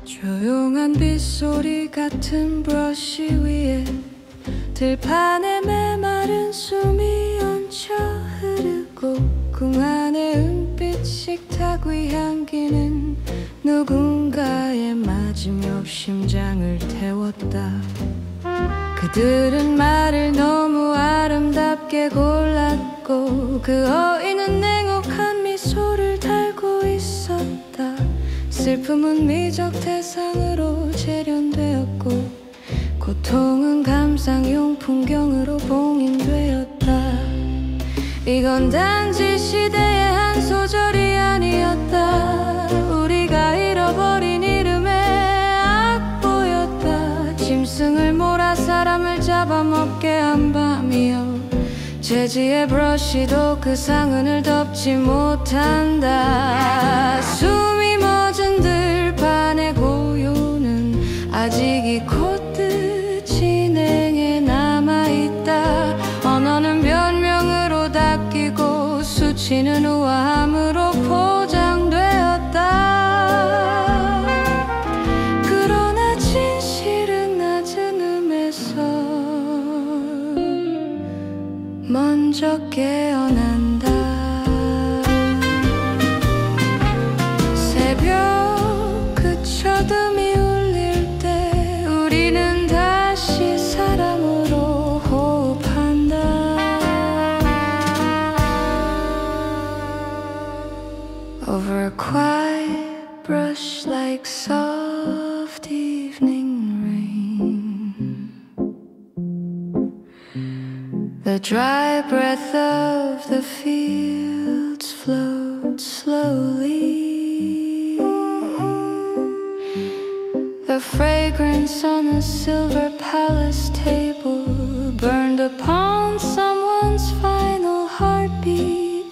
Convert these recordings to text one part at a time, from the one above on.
조용한 빗소리 같은 브러쉬 위에 들판에 메마른 숨이 얹혀 흐르고 궁 안의 은빛 식탁 위 향기는 누군가의 마지막 심장을 태웠다. 그들은 말을 너무 아름답게 골랐고 그 어휘는 냉혹한 미소를 달고 있었다. 슬픔은 미적 대상으로 재련되었고 고통은 감상용 풍경으로 봉인되었다. 이건 단지 시대의 한 소절이 아니었다. 우리가 잃어버린 이름의 악보였다. 짐승을 몰아 사람을 잡아먹게 한 밤이여 재지의 브러쉬도 그 상흔을 덮지 못한다. 숨이 멎은 들판의 고요는 아직 이 콧듯 진행해 남아있다. 언어는 변명으로 닦이고 수치는 우아함으로 포장되었다. 그러나 진실은 낮은 음에서 먼저 깨어난다. 새벽 그쳐둠이 울릴 때 우리는 다시 사람으로 호흡한다. Over a quiet brush like soft evening rain, the dry breath of the fields floats slowly. The fragrance on a silver palace table burned upon someone's final heartbeat.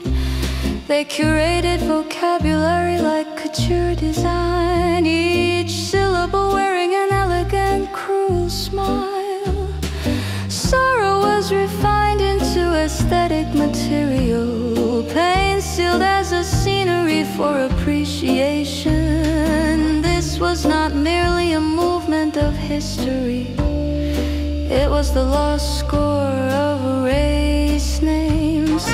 They curated vocabulary like couture design, each syllable wearing an elegant, cruel smile. Sorrow was refined into aesthetic material, pain sealed as a scenery for appreciation. This was not merely a movement of history, it was the lost score of race names.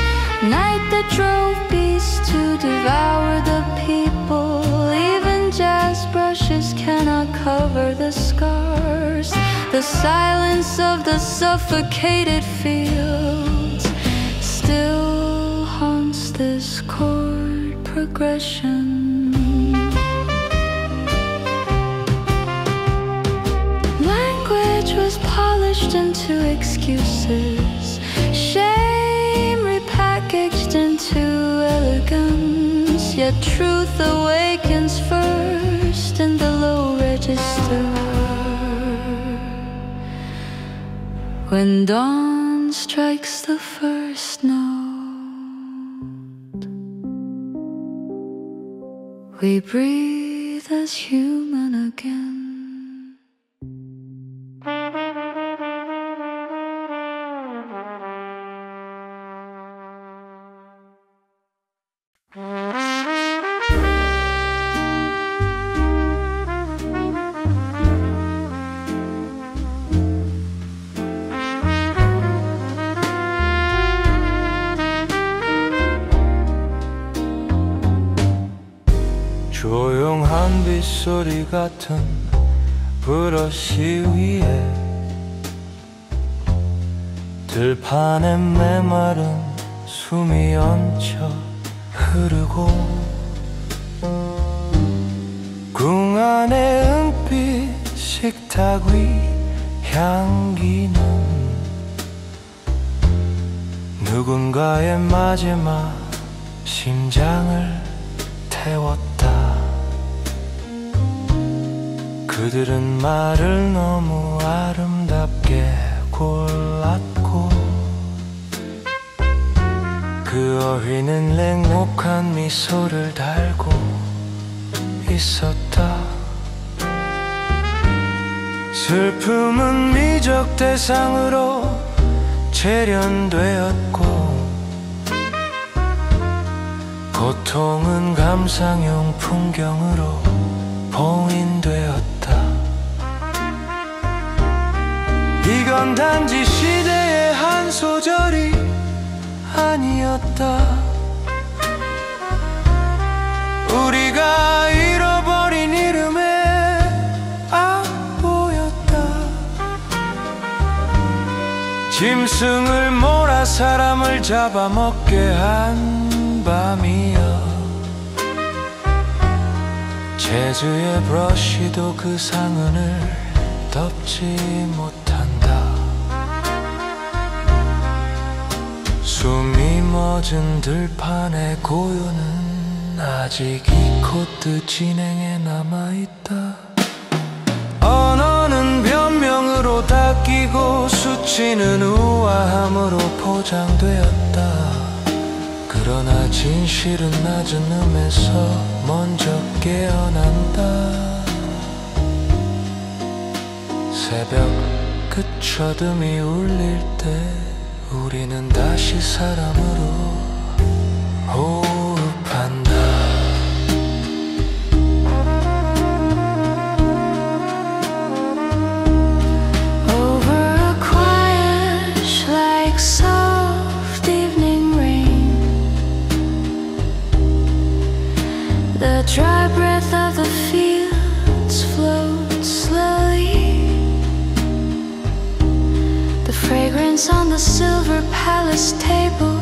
Night that drove beasts to devour the people. Even jazz brushes cannot cover the scars. The silence of the suffocated fields still haunts this chord progression. Language was polished into excuses, shame repackaged into elegance. Yet truth awakens first in the low register. When dawn strikes the first note, we breathe as human again. 조용한 빗소리 같은 브러쉬 위에 들판에 메마른 숨이 얹혀 흐르고 궁 안의 은빛 식탁 위 향기는 누군가의 마지막 심장을 태웠다. 그들은 말을 너무 아름답게 골랐고 그 어휘는 냉혹한 미소를 달고 있었다. 슬픔은 미적 대상으로 재련되었고 고통은 감상용 풍경으로 봉인되었다. 이건 단지 시대의 한 소절이 아니었다. 우리가 잃어버린 이름의 악보였다. 짐승을 몰아 사람을 잡아먹게 한 밤이여. 재즈의 브러쉬도 그 상흔을 덮지 못한다. 숨이 멎은 들판의 고요는 아직 이 코드 진행에 남아있다. 언어는 변명으로 닦이고 수치는 우아함으로 포장되었다. 그러나 진실은 낮은 음에서 먼저 깨어난다. 새벽 끝어둠이 울릴 때 우리는 다시 사람으로 호흡한다. The dry breath of the fields floats slowly. The fragrance on the silver palace table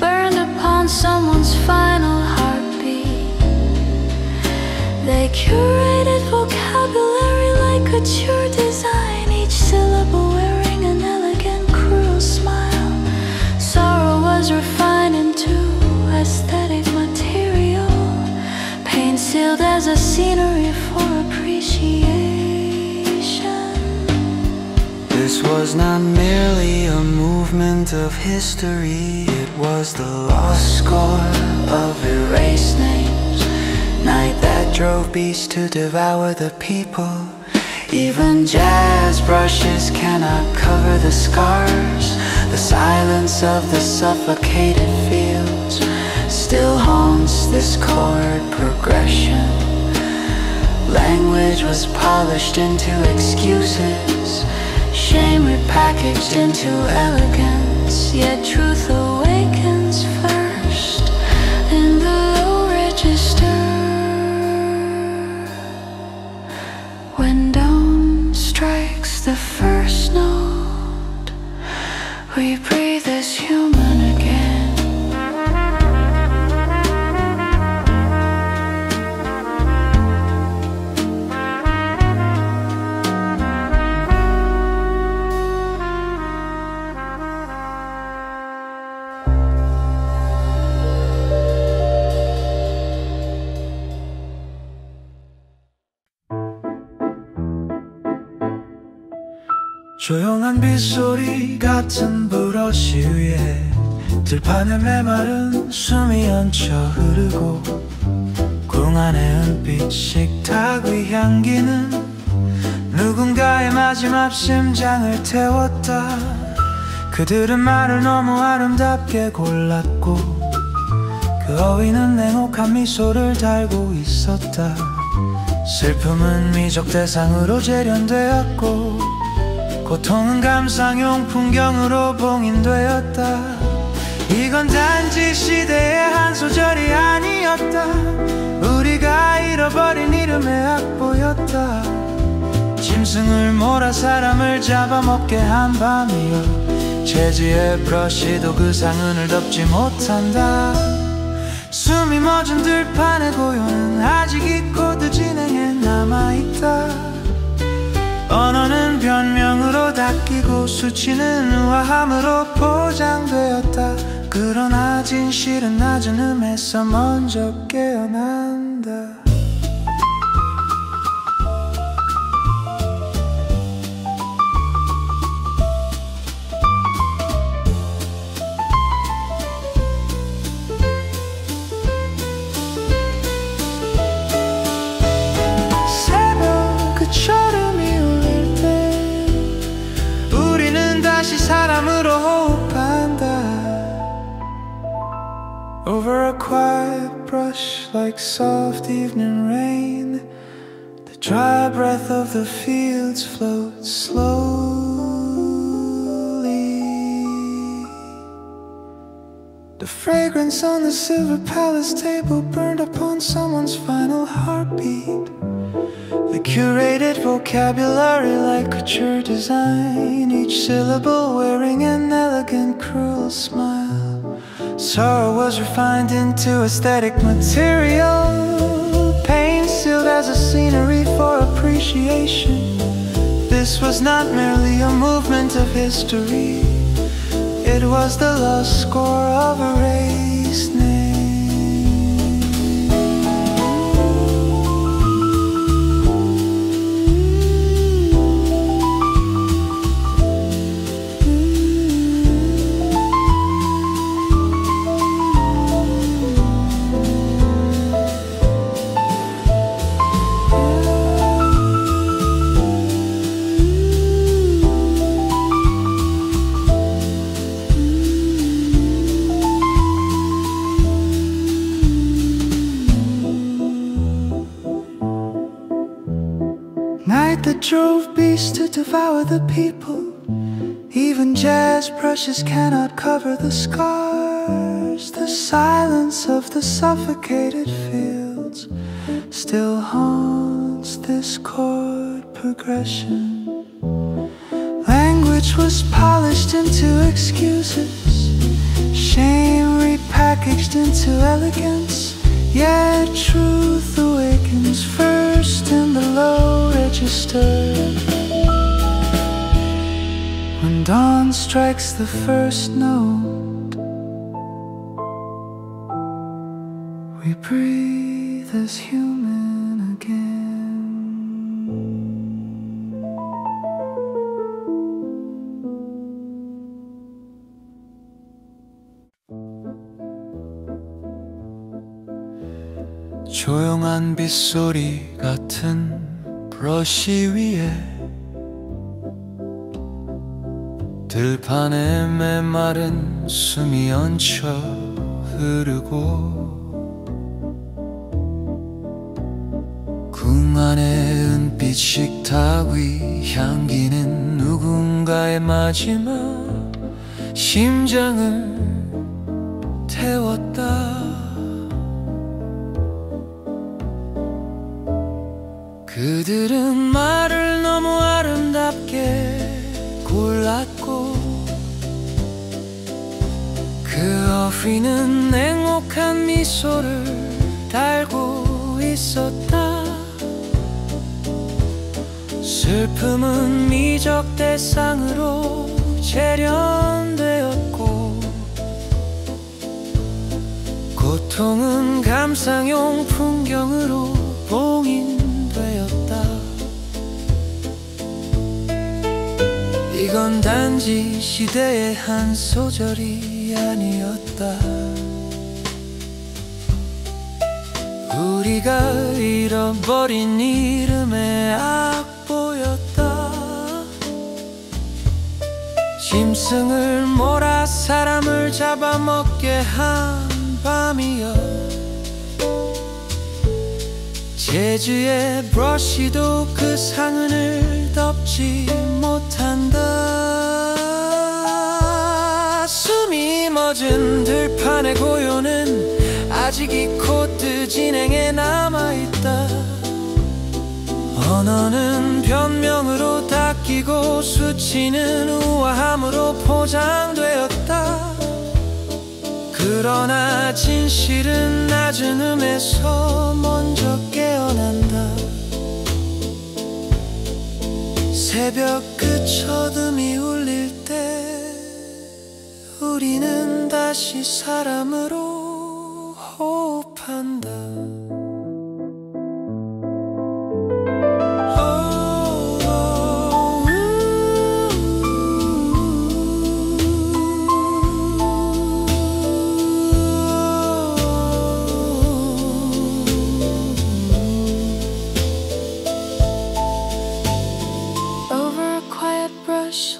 burned upon someone's final heartbeat. They curated vocabulary like couture design, each syllable wearing an elegant, cruel smile. Sorrow was refined into aesthetic material, paint sealed as a scenery for appreciation. This was not merely a movement of history, it was the lost score of erased names. Night that drove beasts to devour the people. Even jazz brushes cannot cover the scars. The silence of the suffocated fields still haunts this chord progression. Language was polished into excuses, shame repackaged into elegance. Yet truth awakens first in the low register. When dawn strikes the first note, we breathe as human again. 조용한 빗소리 같은 브러쉬 위에 들판에 메마른 숨이 얹혀 흐르고 궁안의 은빛 식탁 위 향기는 누군가의 마지막 심장을 태웠다. 그들은 말을 너무 아름답게 골랐고 그 어휘는 냉혹한 미소를 달고 있었다. 슬픔은 미적 대상으로 재련되었고 고통은 감상용 풍경으로 봉인되었다. 이건 단지 시대의 한 소절이 아니었다. 우리가 잃어버린 이름의 악보였다. 짐승을 몰아 사람을 잡아먹게 한 밤이여. 재즈의 브러쉬도 그 상흔을 덮지 못한다. 숨이 멎은 들판의 고요는 아직 이 코드 진행에 남아있다. 언어는 변명으로 닦이고 수치는 우아함으로 포장되었다. 그러나 진실은 낮은 음에서 먼저 깨어난다. 새벽 끝처럼이 울릴 때 우리는 다시 사람으로 soft evening rain. The dry breath of the fields floats slowly. The fragrance on the silver palace table burned upon someone's final heartbeat. The curated vocabulary like couture design, each syllable wearing an elegant, cruel smile. Sorrow was refined into aesthetic material, pain sealed as a scenery for appreciation. This was not merely a movement of history, it was the lost score of a race name. Night that drove beasts to devour the people. Even jazz brushes cannot cover the scars. The silence of the suffocated fields still haunts this chord progression. Language was polished into excuses, shame repackaged into elegance. Yet truth awakens first in the low register. When dawn strikes the first note, we breathe as human again. 조용한 빗소리 같은 브러쉬 위에 들판에 메마른 숨이 얹혀 흐르고 궁 안에 은빛 식탁 위 향기는 누군가의 마지막 심장을 태웠다. 그들은 말을 너무 아름답게 골랐고 그 어휘는 냉혹한 미소를 달고 있었다. 슬픔은 미적 대상으로 재련되었고 고통은 감상용 풍경으로 봉인되었다. 이건 단지 시대의 한 소절이 아니었다. 우리가 잃어버린 이름의 악보였다. 짐승을 몰아 사람을 잡아먹게 한 밤이여. 재즈의 브러쉬도 그 상흔을 덮지 못한다. 숨이 멎은 들판의 고요는 아직 이 코드 진행에 남아있다. 언어는 변명으로 닦이고 수치는 우아함으로 포장되었다. 그러나 진실은 낮은 음에서 먼저 깨어난다. 새벽 끝 어둠이 울릴 때 우리는 다시 사람으로 호흡한다.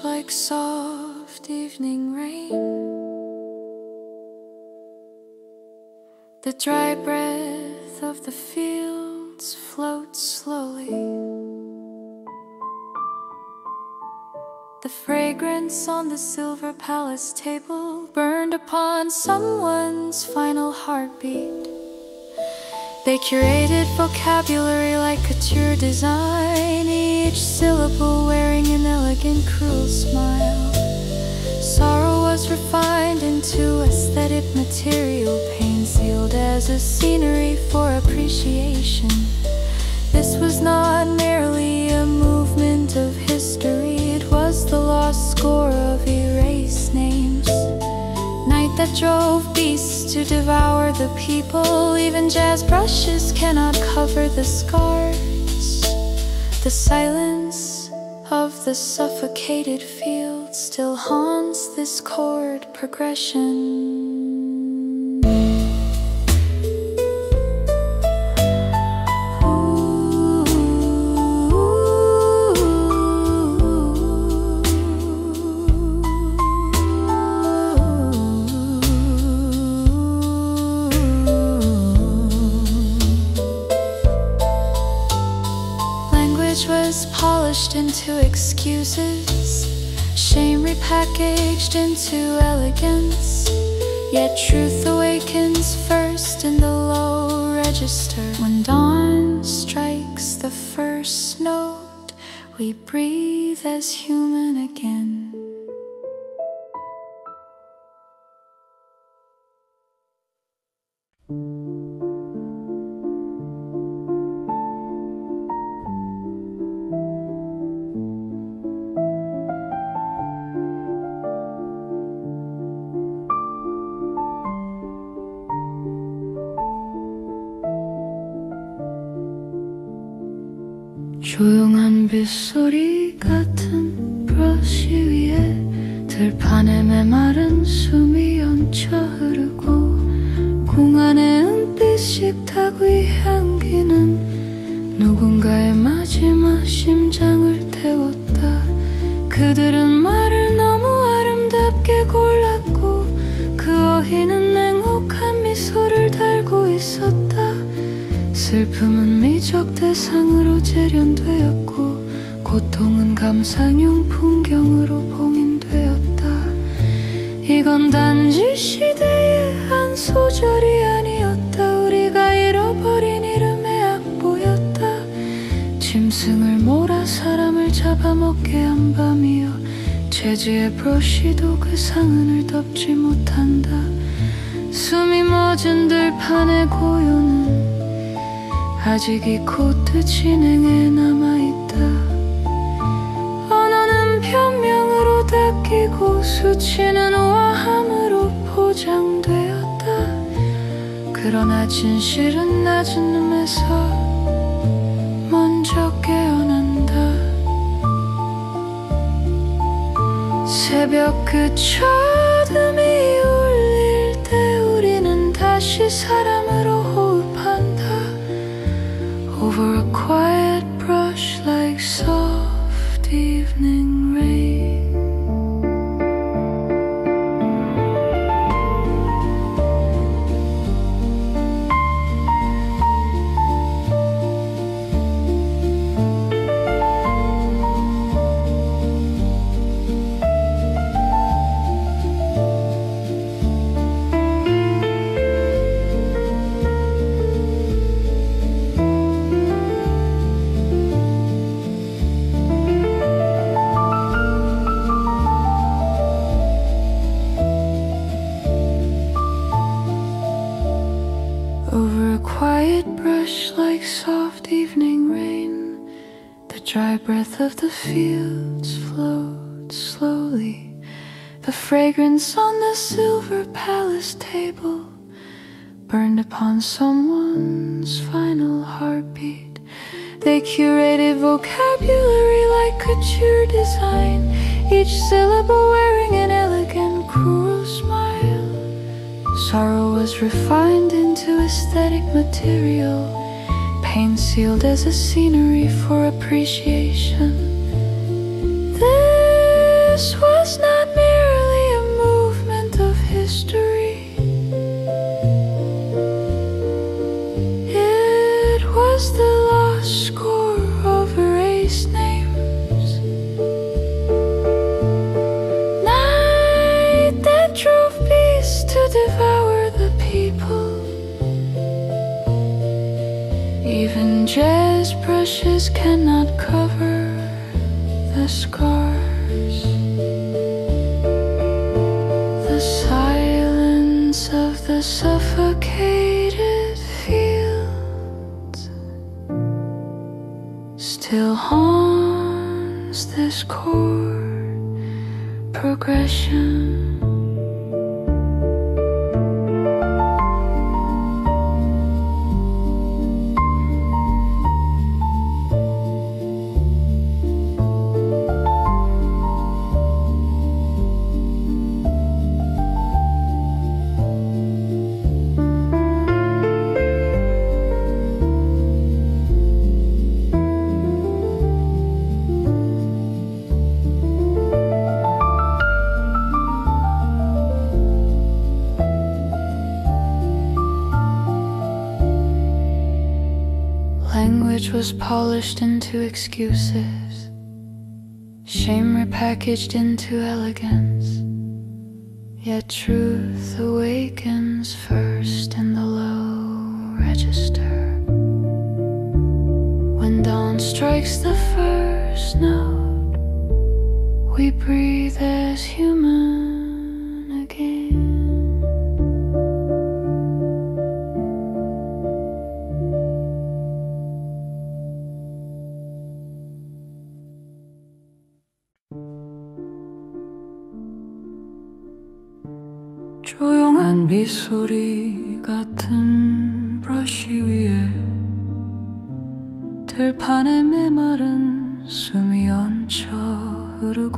Like soft evening rain, the dry breath breath of the fields floats slowly. The fragrance on the silver palace table burned upon someone's final heartbeat. They curated vocabulary like couture design, each syllable wearing an elegant, cruel smile. Sorrow was refined into aesthetic material, pain sealed as a scenery for appreciation. This was not merely a movement of history, it was the lost score of erased names. Night that drove beasts to devour the people. Even jazz brushes cannot cover the scars. The silence of the suffocated field still haunts this chord progression. Was polished into excuses, shame repackaged into elegance. Yet truth awakens first in the low register. When dawn strikes the first note, we breathe as human again. 조용한 빗소리 같은 브러쉬 위에 들판에 메마른 숨이 얹혀 흐르고 공안의 은빛 닭의 향기는 누군가의 마지막 심장을 태웠다. 그들은 말을 너무 아름답게 골랐고 그 어휘는 냉혹한 미소를 달고 있었다. 슬픔은 미적 대상으로 재련되었고 고통은 감상용 풍경으로 봉인되었다. 이건 단지 시대의 한 소절이 아니었다. 우리가 잃어버린 이름의 악보였다. 짐승을 몰아 사람을 잡아먹게 한 밤이여 재즈의 브러쉬도 그 상흔을 덮지 못한다. 숨이 멎은 들판의 고요는 아직 이 코드 진행에 남아있다. 언어는 변명으로 닦이고 수치는 우아함으로 포장되었다. 그러나 진실은 낮은 음에서 먼저 깨어난다. 새벽 끝어둠이 울릴 때 우리는 다시 사람으로 호흡한다. Over a quiet brush like soft evening rain. Over a quiet brush like soft evening rain, the dry breath of the fields floats slowly. The fragrance on the silver palace table burned upon someone's final heartbeat. They curated vocabulary like couture design, each syllable wearing an elegant, cruel smile. Sorrow was refined into aesthetic material, pain sealed as a scenery for appreciation. This was not merely a movement of history, brushes cannot cover the scars. The silence of the suffocated fields still haunts this chord progression. Language was polished into excuses, shame repackaged into elegance. Yet truth awakens first in the low register. When dawn strikes the first note, we breathe as human again. 조용한 빗소리 같은 브러쉬 위에 들판에 메마른 숨이 얹혀 흐르고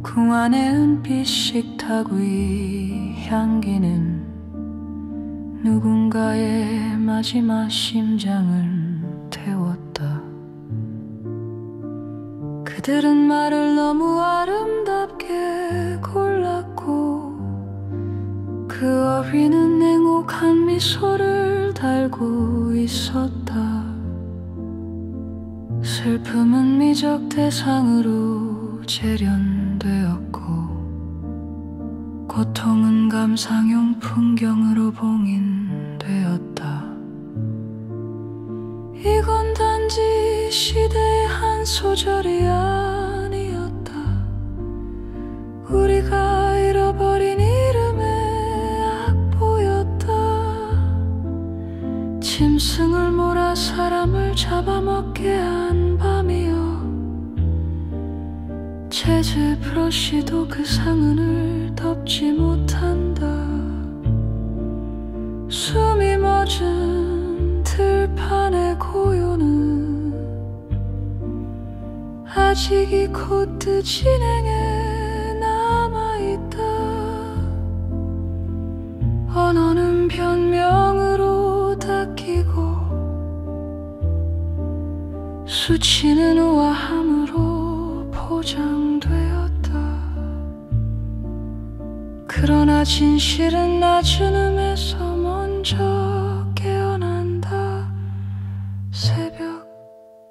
궁 안에 은빛 식탁위 향기는 누군가의 마지막 심장을 태웠다. 그들은 말을 너무 아름답게 골랐고 그 어린은 냉혹한 미소를 달고 있었다. 슬픔은 미적 대상으로 재련되었고 고통은 감상용 풍경으로 봉인되었다. 이건 단지 시대의 한 소절이 아니었다. 우리가 잃어버린 이름의 악보였다. 짐승을 몰아 사람을 잡아먹게 한 밤이여. 재즈 브러쉬도 그 상흔을 덮지 못한다. 숨이 멎은 들판의 고요는 아직 이 코드 진행에 남아있다. 언어는 변명으로 닦이고 수치는 우아함으로 포장되었다. 그러나 진실은 낮은 음에서 먼저 깨어난다. 새벽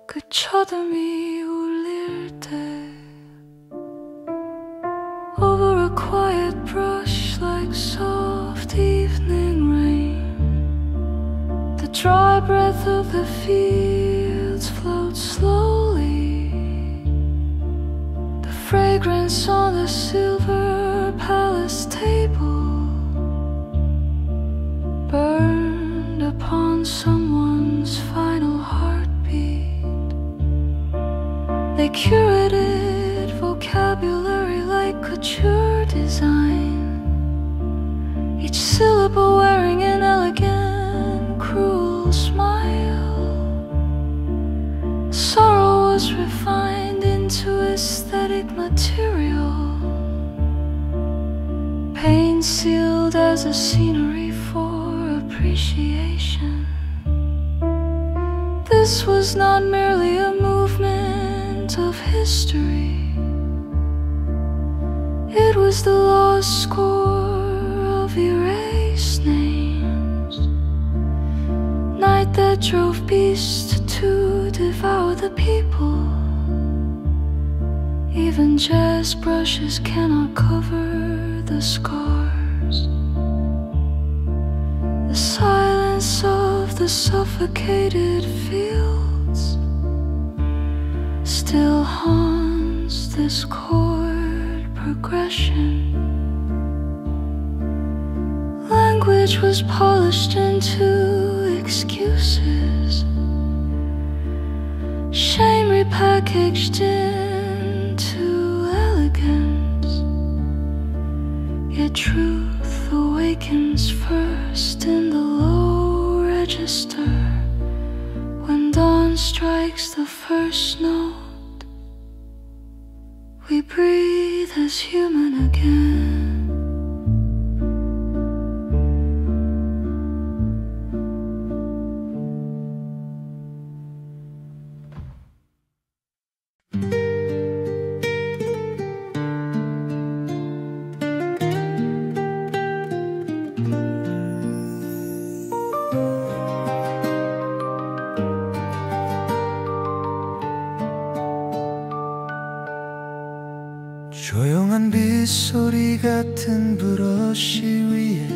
그 첫음이 울릴 때 Over a quiet brush like soft evening rain, the dry breath of the fields floats slowly. The fragrance on the silver palace table burned upon someone's final heartbeat. They curated vocabulary like couture design, each syllable wearing an elegant, cruel smile. Sorrow was refined into aesthetic material, pain sealed as a scenery for appreciation. This was not merely a movement of history, it was the lost score of erased names. Night that drove beasts to devour the people. Even jazz brushes cannot cover the scars. The silence of of the suffocated fields still haunts this chord progression. Language was polished into excuses, shame repackaged into elegance. Yet truth awakens first in the low register. When dawn strikes the first note, we breathe as human again. 조용한 빗소리 같은 브러쉬 위에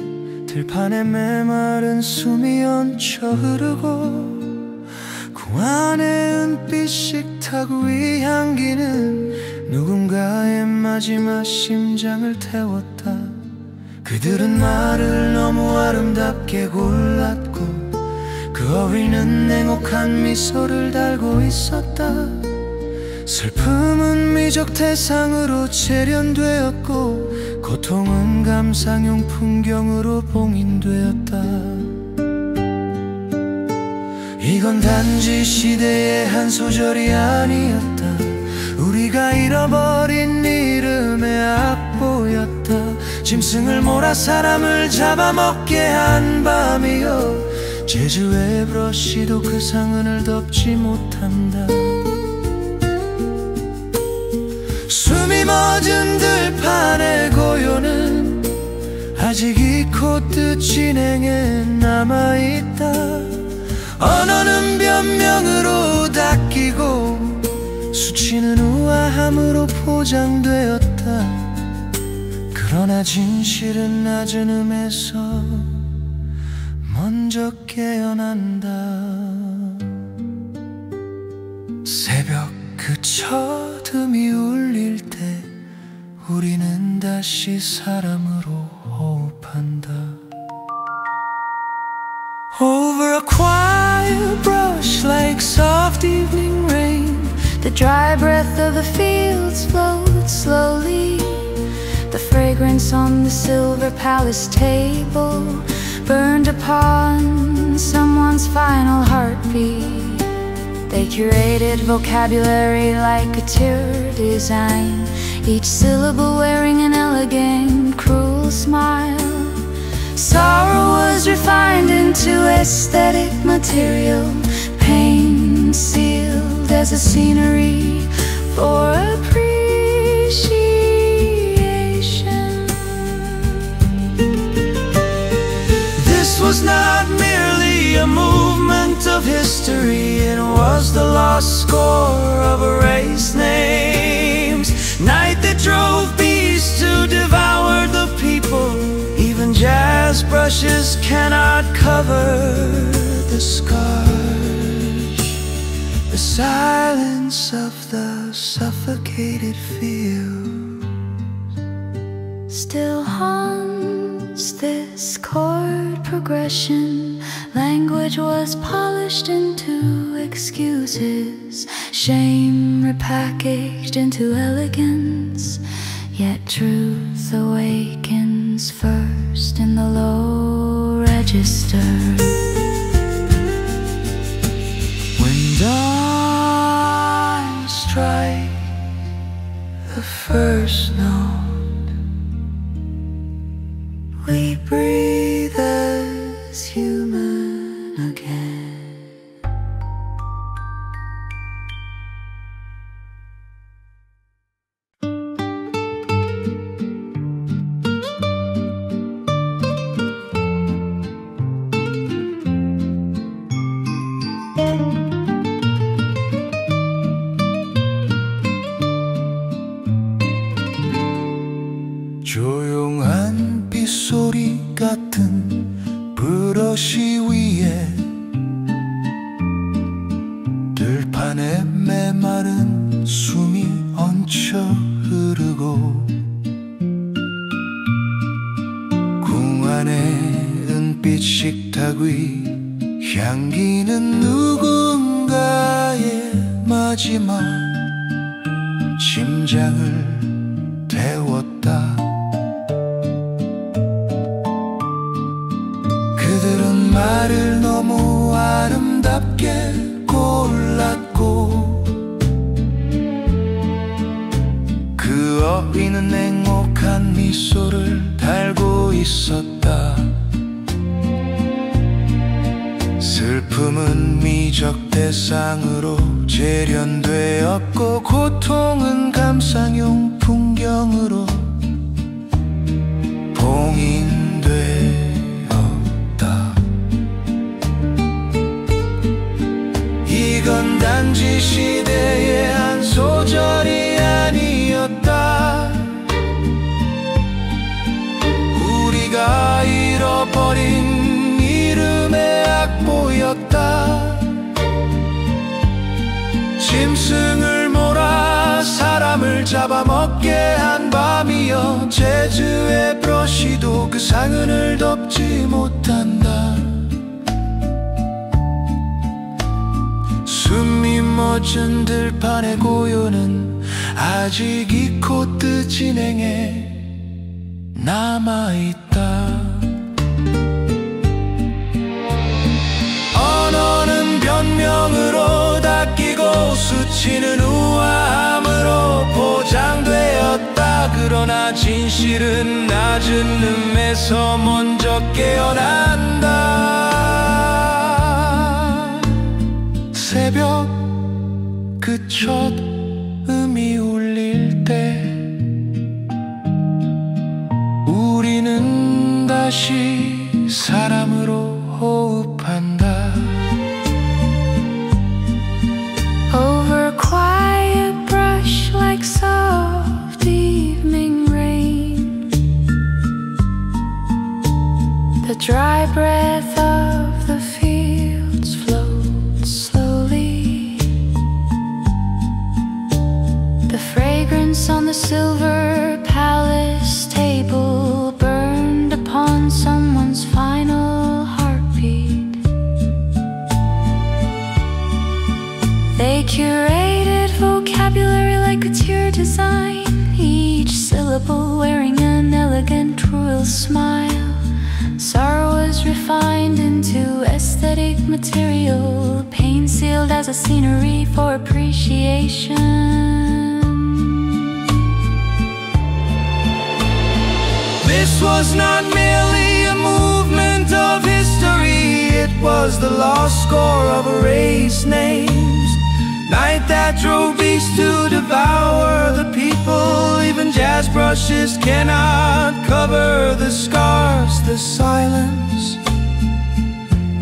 들판에 메마른 숨이 얹혀 흐르고 그 안에 은빛 타고 이 향기는 누군가의 마지막 심장을 태웠다. 그들은 나를 너무 아름답게 골랐고 그 어린은 냉혹한 미소를 달고 있었다. 슬픔은 미적 대상으로 재련되었고 고통은 감상용 풍경으로 봉인되었다. 이건 단지 시대의 한 소절이 아니었다. 우리가 잃어버린 이름의 악보였다. 짐승을 몰아 사람을 잡아먹게 한 밤이여. 제주의 브러쉬도 그 상흔을 덮지 못한다. 숨이 멎은 들판의 고요는 아직 이 코트 진행에 남아있다. 언어는 변명으로 닦이고 수치는 우아함으로 포장되었다. 그러나 진실은 낮은 음에서 먼저 깨어난다. 새벽 그 첫 음이 울릴 때 우리는 다시 사람으로 호흡한다. Over a quiet brush like soft evening rain, the dry breath of the fields floats slowly. The fragrance on the silver palace table burned upon someone's final heartbeat. They curated vocabulary like a tier design, each syllable wearing an elegant, cruel smile. Sorrow was refined into aesthetic material, pain sealed as a scenery for appreciation. This was not merely a movement of history, it was the lost score of erased names. Night that drove beasts to devour the people. Even jazz brushes cannot cover the scars. The silence of the suffocated field still haunts this chord progression. Language was polished into excuses, shame repackaged into elegance. Yet truth awakens first in the low register. When dawn strikes the first note, we breathe as human again. 조용한 빗소리 같은 브러쉬 위에 식탁 위 향기는 누군가의 마지막 심장을 태웠다. 그들은 말을 너무 아름답게 골랐고 그 어휘는 냉혹한 미소를 달고 있었다. 슬픔은 미적 대상으로 재련되었고 고통은 감상용 풍경으로 봉인되었다. 이건 단지 시대의 한 소절이 아니었다. 우리가 잃어버린 이름의 악보였다. 짐승을 몰아 사람을 잡아먹게 한 밤이여 재즈의 브러쉬도 그 상흔을 덮지 못한다. 숨이 멎은 들판의 고요는 아직 이 코트 진행에 남아있다. 언어는 변명으로 닦이고 수치는 우아함으로 포장되었다. 그러나 진실은 낮은 음에서 먼저 깨어난다. 새벽 그 첫 음이 울릴 때 우리는 다시 사람으로 호흡한다. Over quiet brush like soft evening rain, the dry breath of the fields floats slowly. The fragrance on the silver palace table burned upon someone's final heartbeat. They curated vocabulary like a tier design, each syllable wearing an elegant royal smile. Sorrow was refined into aesthetic material, pain sealed as a scenery for appreciation. This was not merely a movement of history, it was the lost score of erased names. Night that drove beasts to devour the people. Even jazz brushes cannot cover the scars. The silence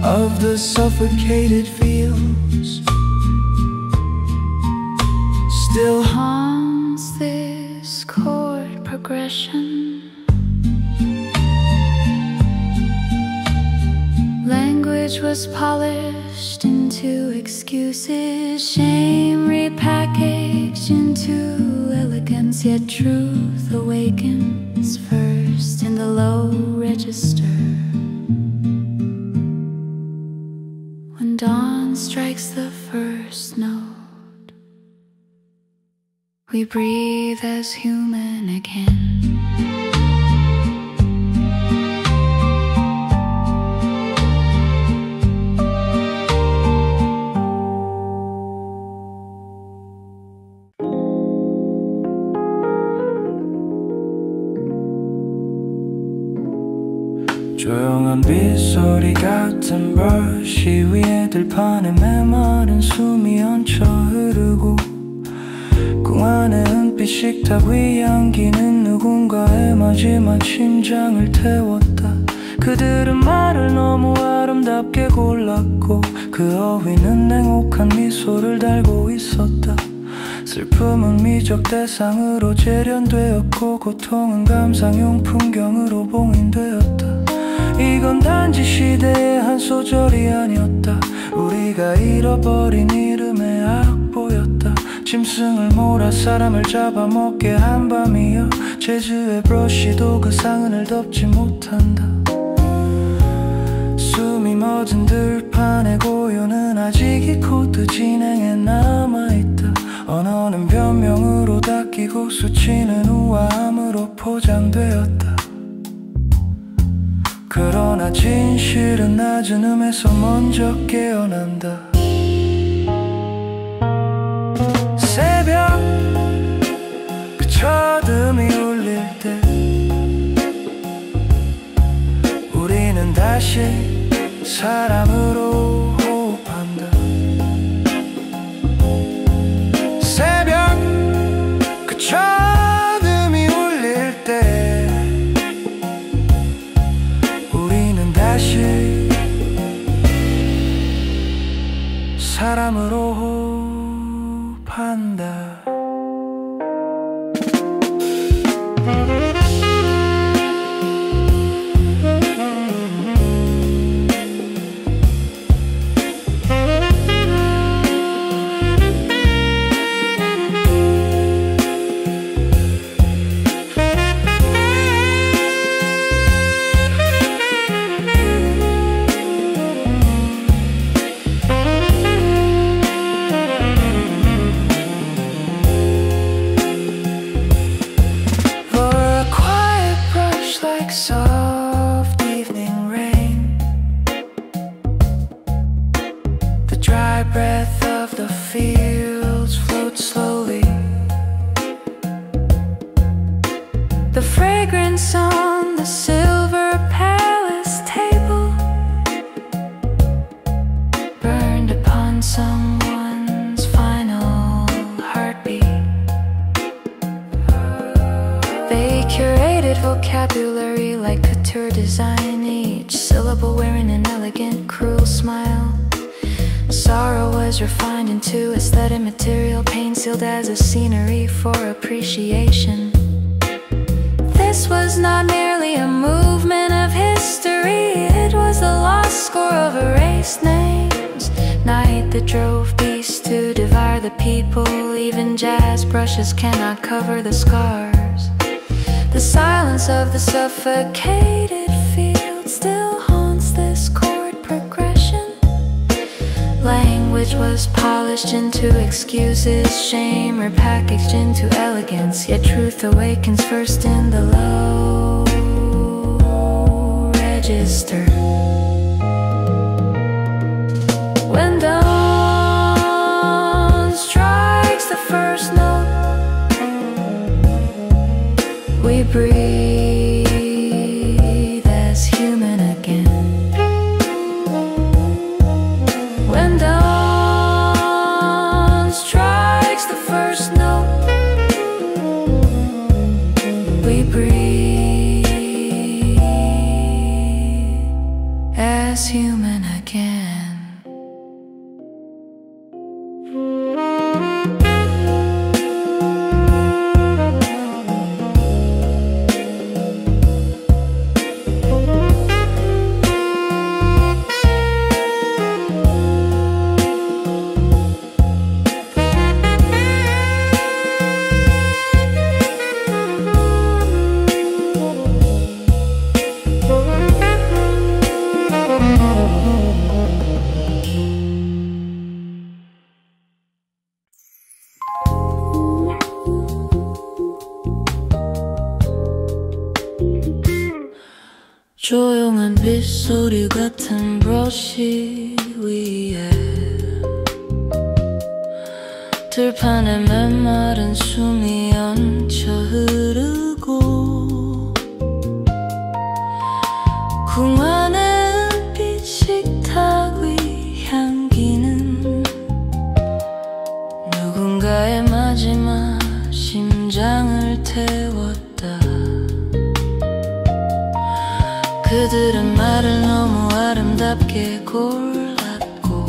of the suffocated fields still Haunts this chord progression. Language was polished into excuses, shame repackaged into elegance. Yet truth awakens first in the low register. When dawn strikes the first note, we breathe as human again. 조용한 빗소리 같은 브러쉬 위에 들판에 메마른 숨이 얹혀 흐르고 궁안의 은빛 식탁 위 향기는 누군가의 마지막 심장을 태웠다. 그들은 말을 너무 아름답게 골랐고 그 어휘는 냉혹한 미소를 달고 있었다. 슬픔은 미적 대상으로 재련되었고 고통은 감상용 풍경으로 봉인되었다. 이건 단지 시대의 한 소절이 아니었다. 우리가 잃어버린 이름의 악보였다. 짐승을 몰아 사람을 잡아먹게 한 밤이여 재즈의 브러쉬도 그 상흔을 덮지 못한다. 젖은 들판의 고요는 아직 이 코드 진행에 남아있다. 언어는 변명으로 닦이고 수치는 우아함으로 포장되었다. 그러나 진실은 낮은 음에서 먼저 깨어난다. 새벽 그 첫음이 울릴 때 우리는 다시 사람으로 호흡한다. 새벽 그 첫음이 울릴 때 우리는 다시 사람으로 호흡한다. Soft evening rain, the dry breath of the fields floats slowly. The fragrance on the silver palace table burned upon someone's final heartbeat. They curated vocabulary like couture design, each syllable wearing an elegant, cruel smile. Sorrow was refined into aesthetic material, pain sealed as a scenery for appreciation. This was not merely a movement of history, it was the lost score of erased names. Night that drove beasts to devour the people, even jazz brushes cannot cover the scars. The silence of the suffocated field still haunts this chord progression. Language was polished into excuses, shame repackaged into elegance. Yet truth awakens first in the low register. When dawn strikes the first note, we breathe as human again. When dawn strikes the first note, we breathe as human again. 조용한 빗소리 같은 브러쉬 위에 들판에 메마른 숨이 얹혀 흐르고 궁안의 은빛 식탁 위 향기는 누군가의 마지막 심장을 태웠다. 그들은 말을 너무 아름답게 골랐고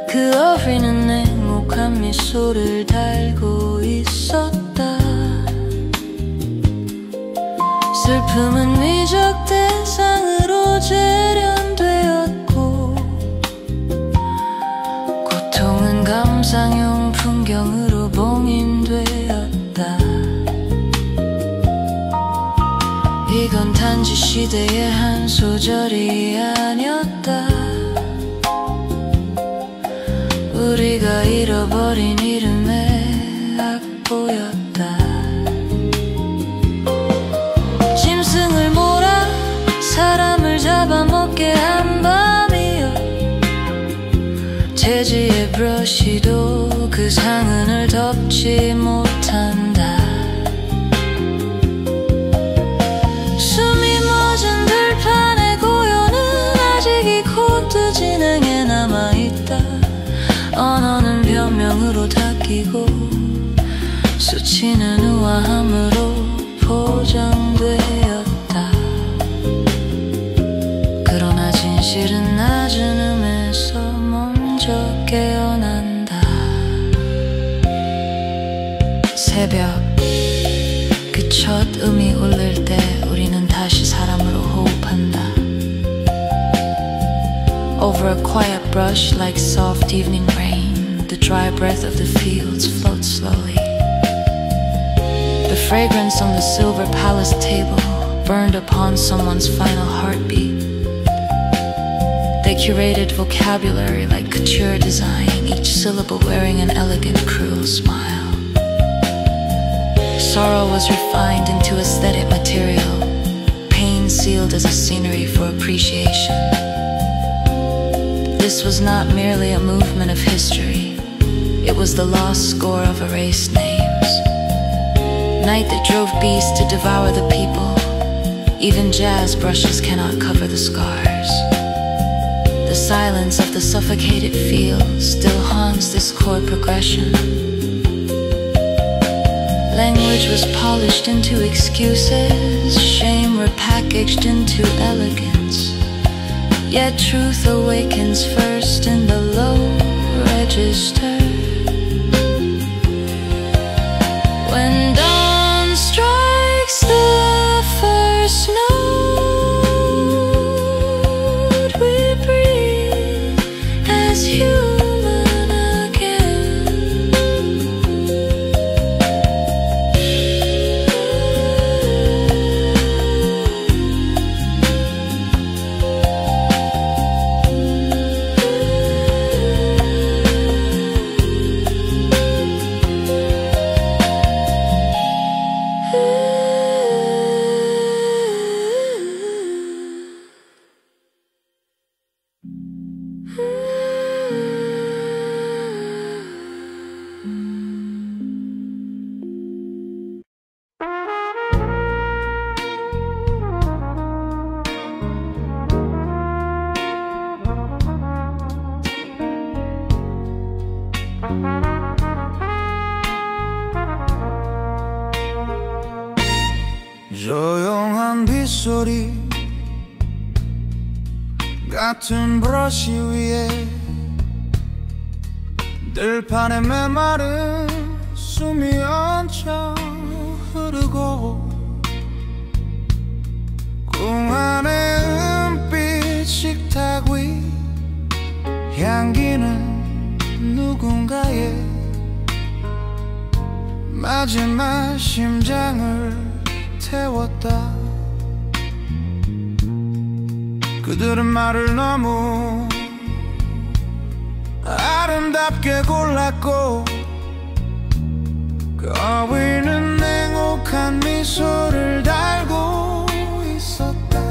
그 어휘는 냉혹한 미소를 달고 있었다. 슬픔은 미적 대상으로 재련되었고 고통은 감상용 풍경으로 봉인되었다. 이건 단지 시대의 한 소절이 아니었다. 우리가 잃어버린 이름의 악보였다. 짐승을 몰아 사람을 잡아먹게 한 밤이여. 재지의 브러쉬도 그 상흔을 덮지 못한다. 숨이 멎은 들판의 고요는 아직 이 코드 진행에 남아있다. 언어는 변명으로 닦이고 수치는 우아함으로 포장되었다. 그러나 진실은 낮은 음에서 먼저 깨어난다. 새벽 그 첫 음이 울릴 때 우리는 다시 사람으로 호흡한다. Over a quiet brush like soft evening rain, the dry breath of the fields floats slowly. The fragrance on the silver palace table burned upon someone's final heartbeat. They curated vocabulary like couture design, each syllable wearing an elegant, cruel smile. Sorrow was refined into aesthetic material, pain sealed as a scenery for appreciation. This was not merely a movement of history, it was the lost score of erased names. Night that drove beasts to devour the people, even jazz brushes cannot cover the scars. The silence of the suffocated field still haunts this chord progression. Language was polished into excuses, shame repackaged into elegance. Yet truth awakens first in the low register. When dawn strikes the first note, we breathe as human again. 조용한 빗소리 같은 브러쉬 위에 들판에 메마른 숨이 얹혀 흐르고 궁 안의 은빛 식탁 위 향기는 누군가의 마지막 심장을 태웠다. 그들은 말을 너무 아름답게 골랐고 거위는 냉혹한 미소를 달고 있었다.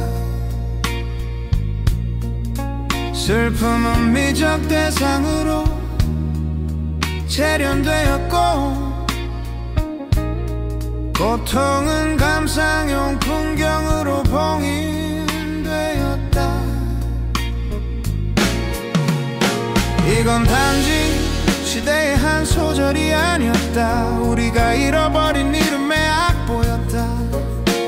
슬픔은 미적 대상으로 재련되었고 고통은 감상용 풍경으로 봉인되었다. 이건 단지 시대의 한 소절이 아니었다. 우리가 잃어버린 이름의 악보였다.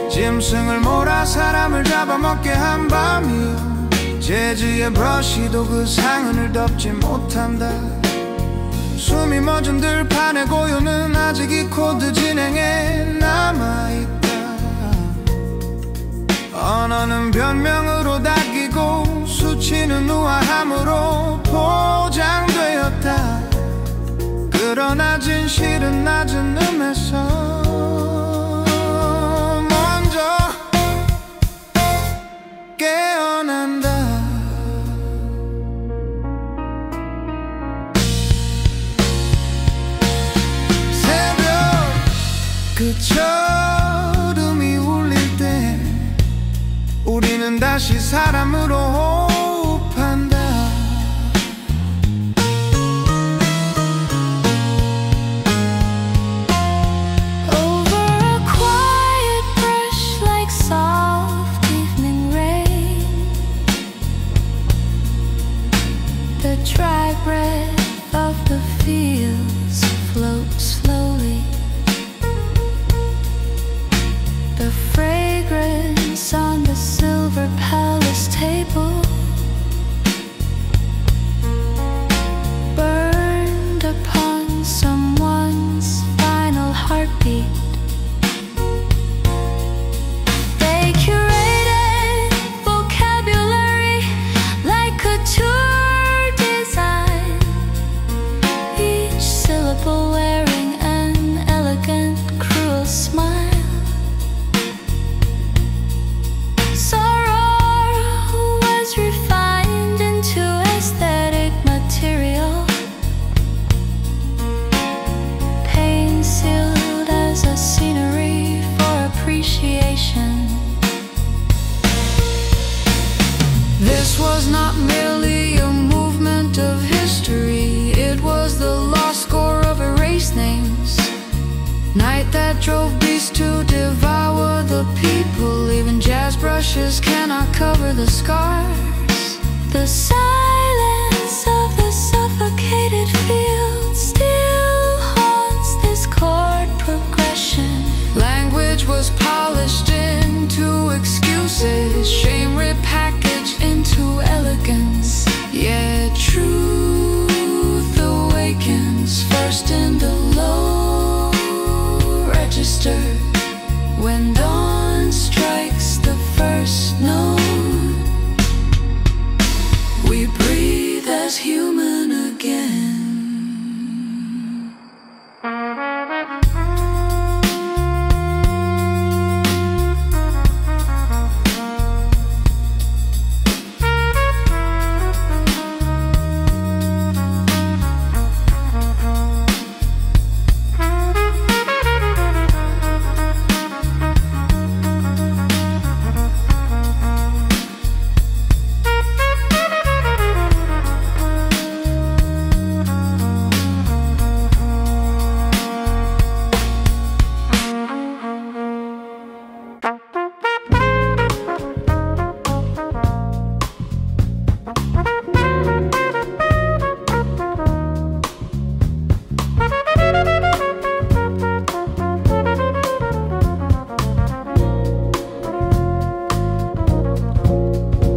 짐승을 몰아 사람을 잡아먹게 한 밤이요. 재즈의 브러쉬도 그 상흔을 덮지 못한다. 숨이 멎은 들판의 고요는 아직 이 코드 진행에 남아있다. 언어는 변명으로 닦이고 수치는 우아함으로 포장되었다. 그러나 진실은 낮은 음에서 먼저 깨 끝처럼이 울릴 때 우리는 다시 사람으로 호흡한다. The dry breath of the fields floats slowly. The fragrance on the silver palace table burned upon someone's final heartbeat. They curated vocabulary like a tour, wearing an elegant, cruel smile. Sorrow was refined into aesthetic material, pain sealed as a scenery for appreciation. This was not merely a movement of history, it was the lost score of erased names. Night that drove beasts to devour the people. Even jazz brushes cannot cover the scars. The silence of the suffocated field still haunts this chord progression. Language was polished into excuses, shame repackaged into elegance. Yet truth awakens first in the low register. When dawn strikes the first note, we breathe as human again.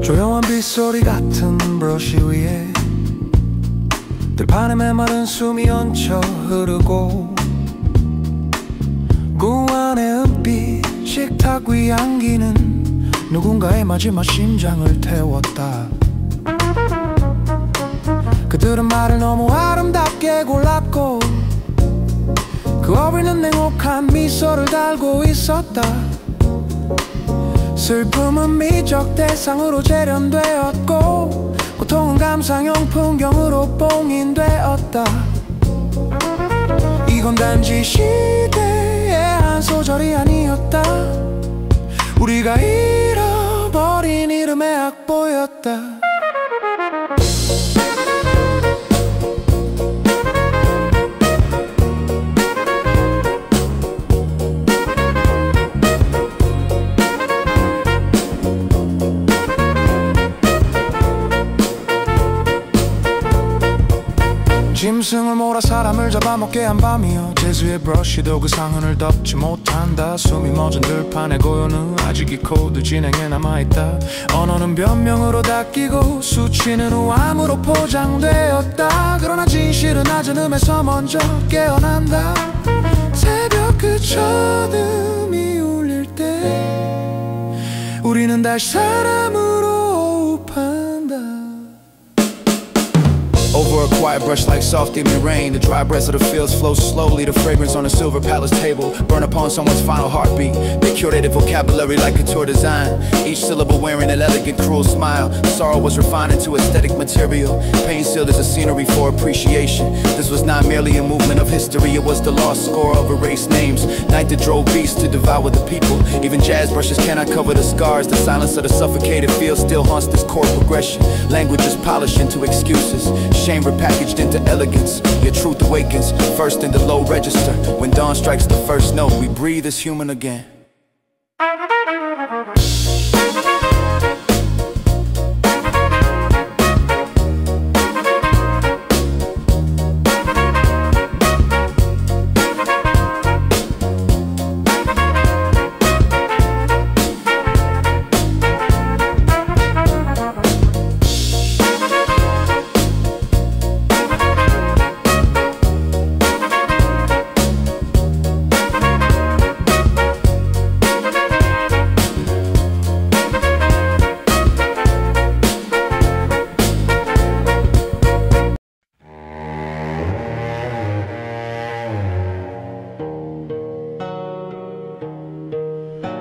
조용한 빗소리 같은 브러쉬 위에 들판에 메마른 숨이 얹혀 흐르고 그 안에 은빛 식탁 위 향기는 누군가의 마지막 심장을 태웠다. 그들은 말을 너무 아름답게 골랐고 그 어린은 냉혹한 미소를 달고 있었다. 슬픔은 미적 대상으로 재련되었고 고통은 감상용 풍경으로 봉인되었다. 이건 단지 시대의 한 소절이 아니었다. 우리가 잃어버린 이름의 악보였다. 짐승을 몰아 사람을 잡아먹게 한 밤이여 재수의 브러쉬도 그 상흔을 덮지 못한다. 숨이 멎은 들판의 고요는 아직 이 코드 진행에 남아있다. 언어는 변명으로 닦이고 수치는 우암으로 포장되었다. 그러나 진실은 낮은 음에서 먼저 깨어난다. 새벽 그 첫음이 울릴 때 우리는 다시 사람으로 호흡한다. Over a quiet dry brush like soft evening rain. The dry breath of the fields flows slowly. The fragrance on the silver palace table burn upon someone's final heartbeat. They curated vocabulary like couture design, each syllable wearing an elegant, cruel smile. Sorrow was refined into aesthetic material. Pain sealed as a scenery for appreciation. This was not merely a movement of history, it was the lost score of erased names. Night that drove beasts to devour the people. Even jazz brushes cannot cover the scars. The silence of the suffocated field still haunts this chord progression. Language is polished into excuses, shame repackaged into elegance. Your truth awakens, first in the low register. When dawn strikes the first note, we breathe as human again.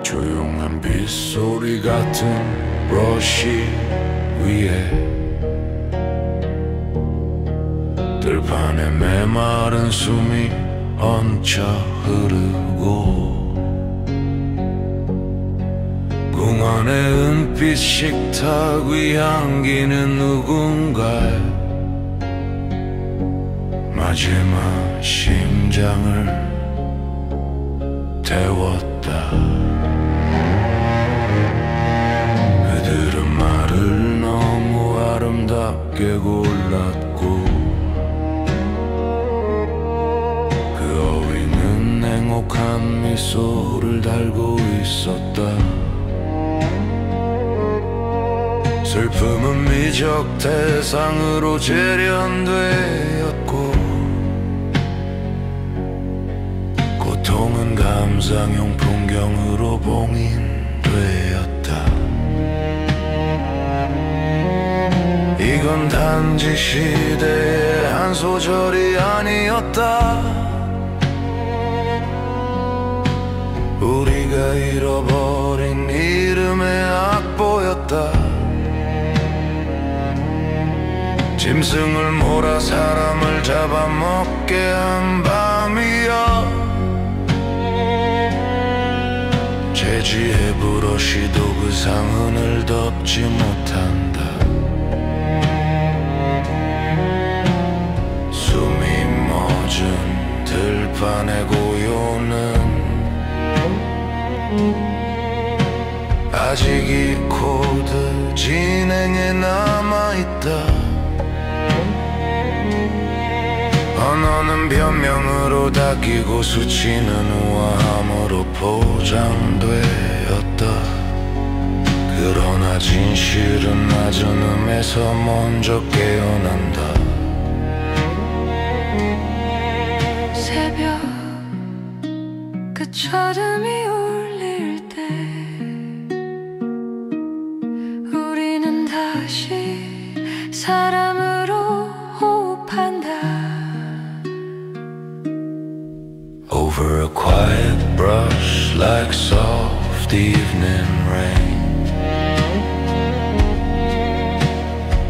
조용한 빗소리 같은 브러쉬 위에 들판에 메마른 숨이 얹혀 흐르고 궁 안의 은빛 식탁 위 향기는 누군가의 마지막 심장을 태웠다. 그들은 말을 너무 아름답게 골랐고 그 어휘는 행복한 미소를 달고 있었다. 슬픔은 미적 대상으로 재련되었고 고통은 감상용 풍경으로 봉인되었다. 이건 단지 시대의 한 소절이 아니었다. 우리가 잃어버린 이름의 악보였다. 짐승을 몰아 사람을 잡아먹게 한 밤이야. 재지의 브러쉬도 그 상흔을 덮지 못한다. 숨이 멎은 들판의 고요는 아직 이 코드 진행에 남아있다. 언어는 변명으로 닦이고 수치는 우아함으로 포장되었다. 그러나 진실은 낮은 음에서 먼저 깨어난다. 새벽 끝철음이 울릴 때 우리는 다시 사람으로 호흡한다. Over a quiet brush like soft evening rain,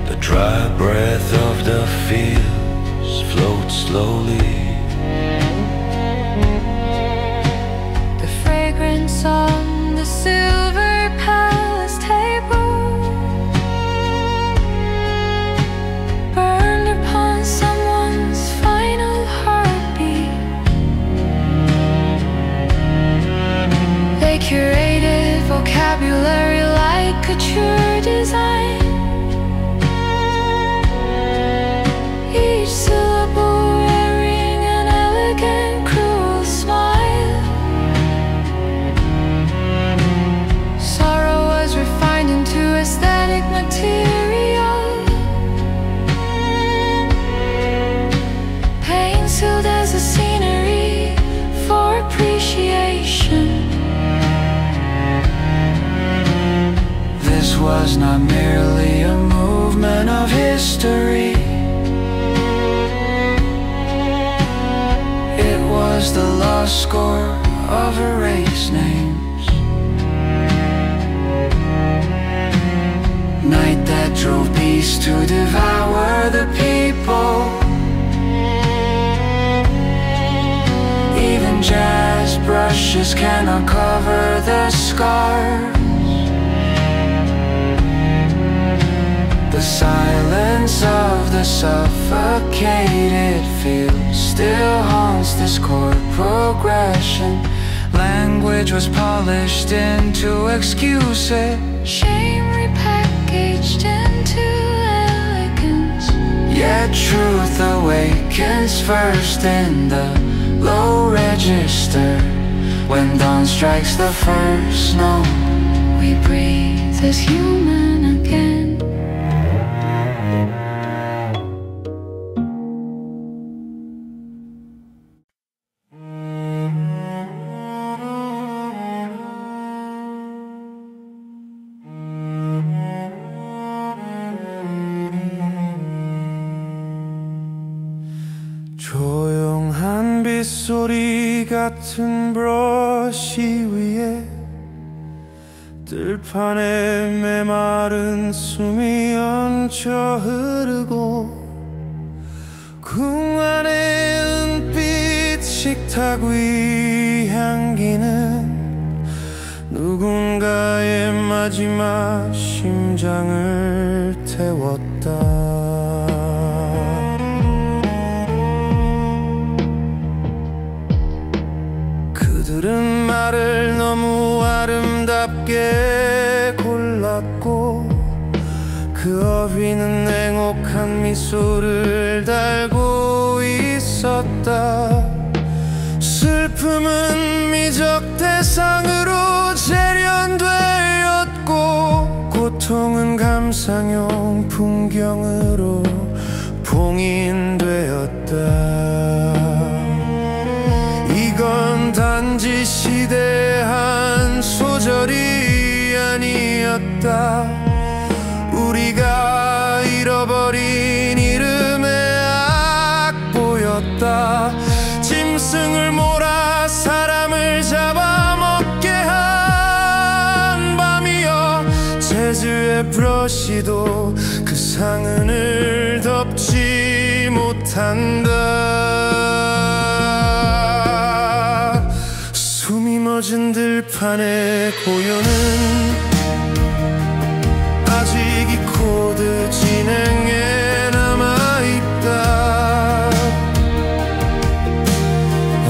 the dry breath of the fields floats slowly. The fragrance on the silver palace table burned upon someone's final heartbeat. They curated vocabulary like couture design. Each syllable wearing an elegant, cruel smile. Sorrow was refined into aesthetic material. Pain sealed as a scenery for appreciation. This was not merely a movement of history. lost score of erased names. Night that drove beasts to devour the people. Even jazz brushes cannot cover the scars. The silence of the suffocated field still haunts this chord progression. Language was polished into excuses, Shame repackaged into elegance. yet truth awakens first in the low register. When dawn strikes the first note, We breathe as human again. 조용한 빗소리 같은 브러쉬 위에 들판에 메마른 숨이 얹혀 흐르고 궁 안의 은빛 식탁 위 향기는 누군가의 마지막 심장을 태웠다. 그들은 말을 너무 아름답게 골랐고 그 어휘는 냉혹한 미소를 달고 있었다. 슬픔은 미적 대상으로 재련되었고 고통은 감상용 풍경으로 봉인되었다. 이건 단지 시대한 소절이 아니었다. 우리가 잃어버린 이름의 악보였다. 짐승을 몰아 사람을 잡아먹게 한 밤이여, 재즈의 브러쉬도 그 상흔을 덮지 못한다. 숨이 멎은 들판의 고요는 아직 이 코드 진행에 남아있다.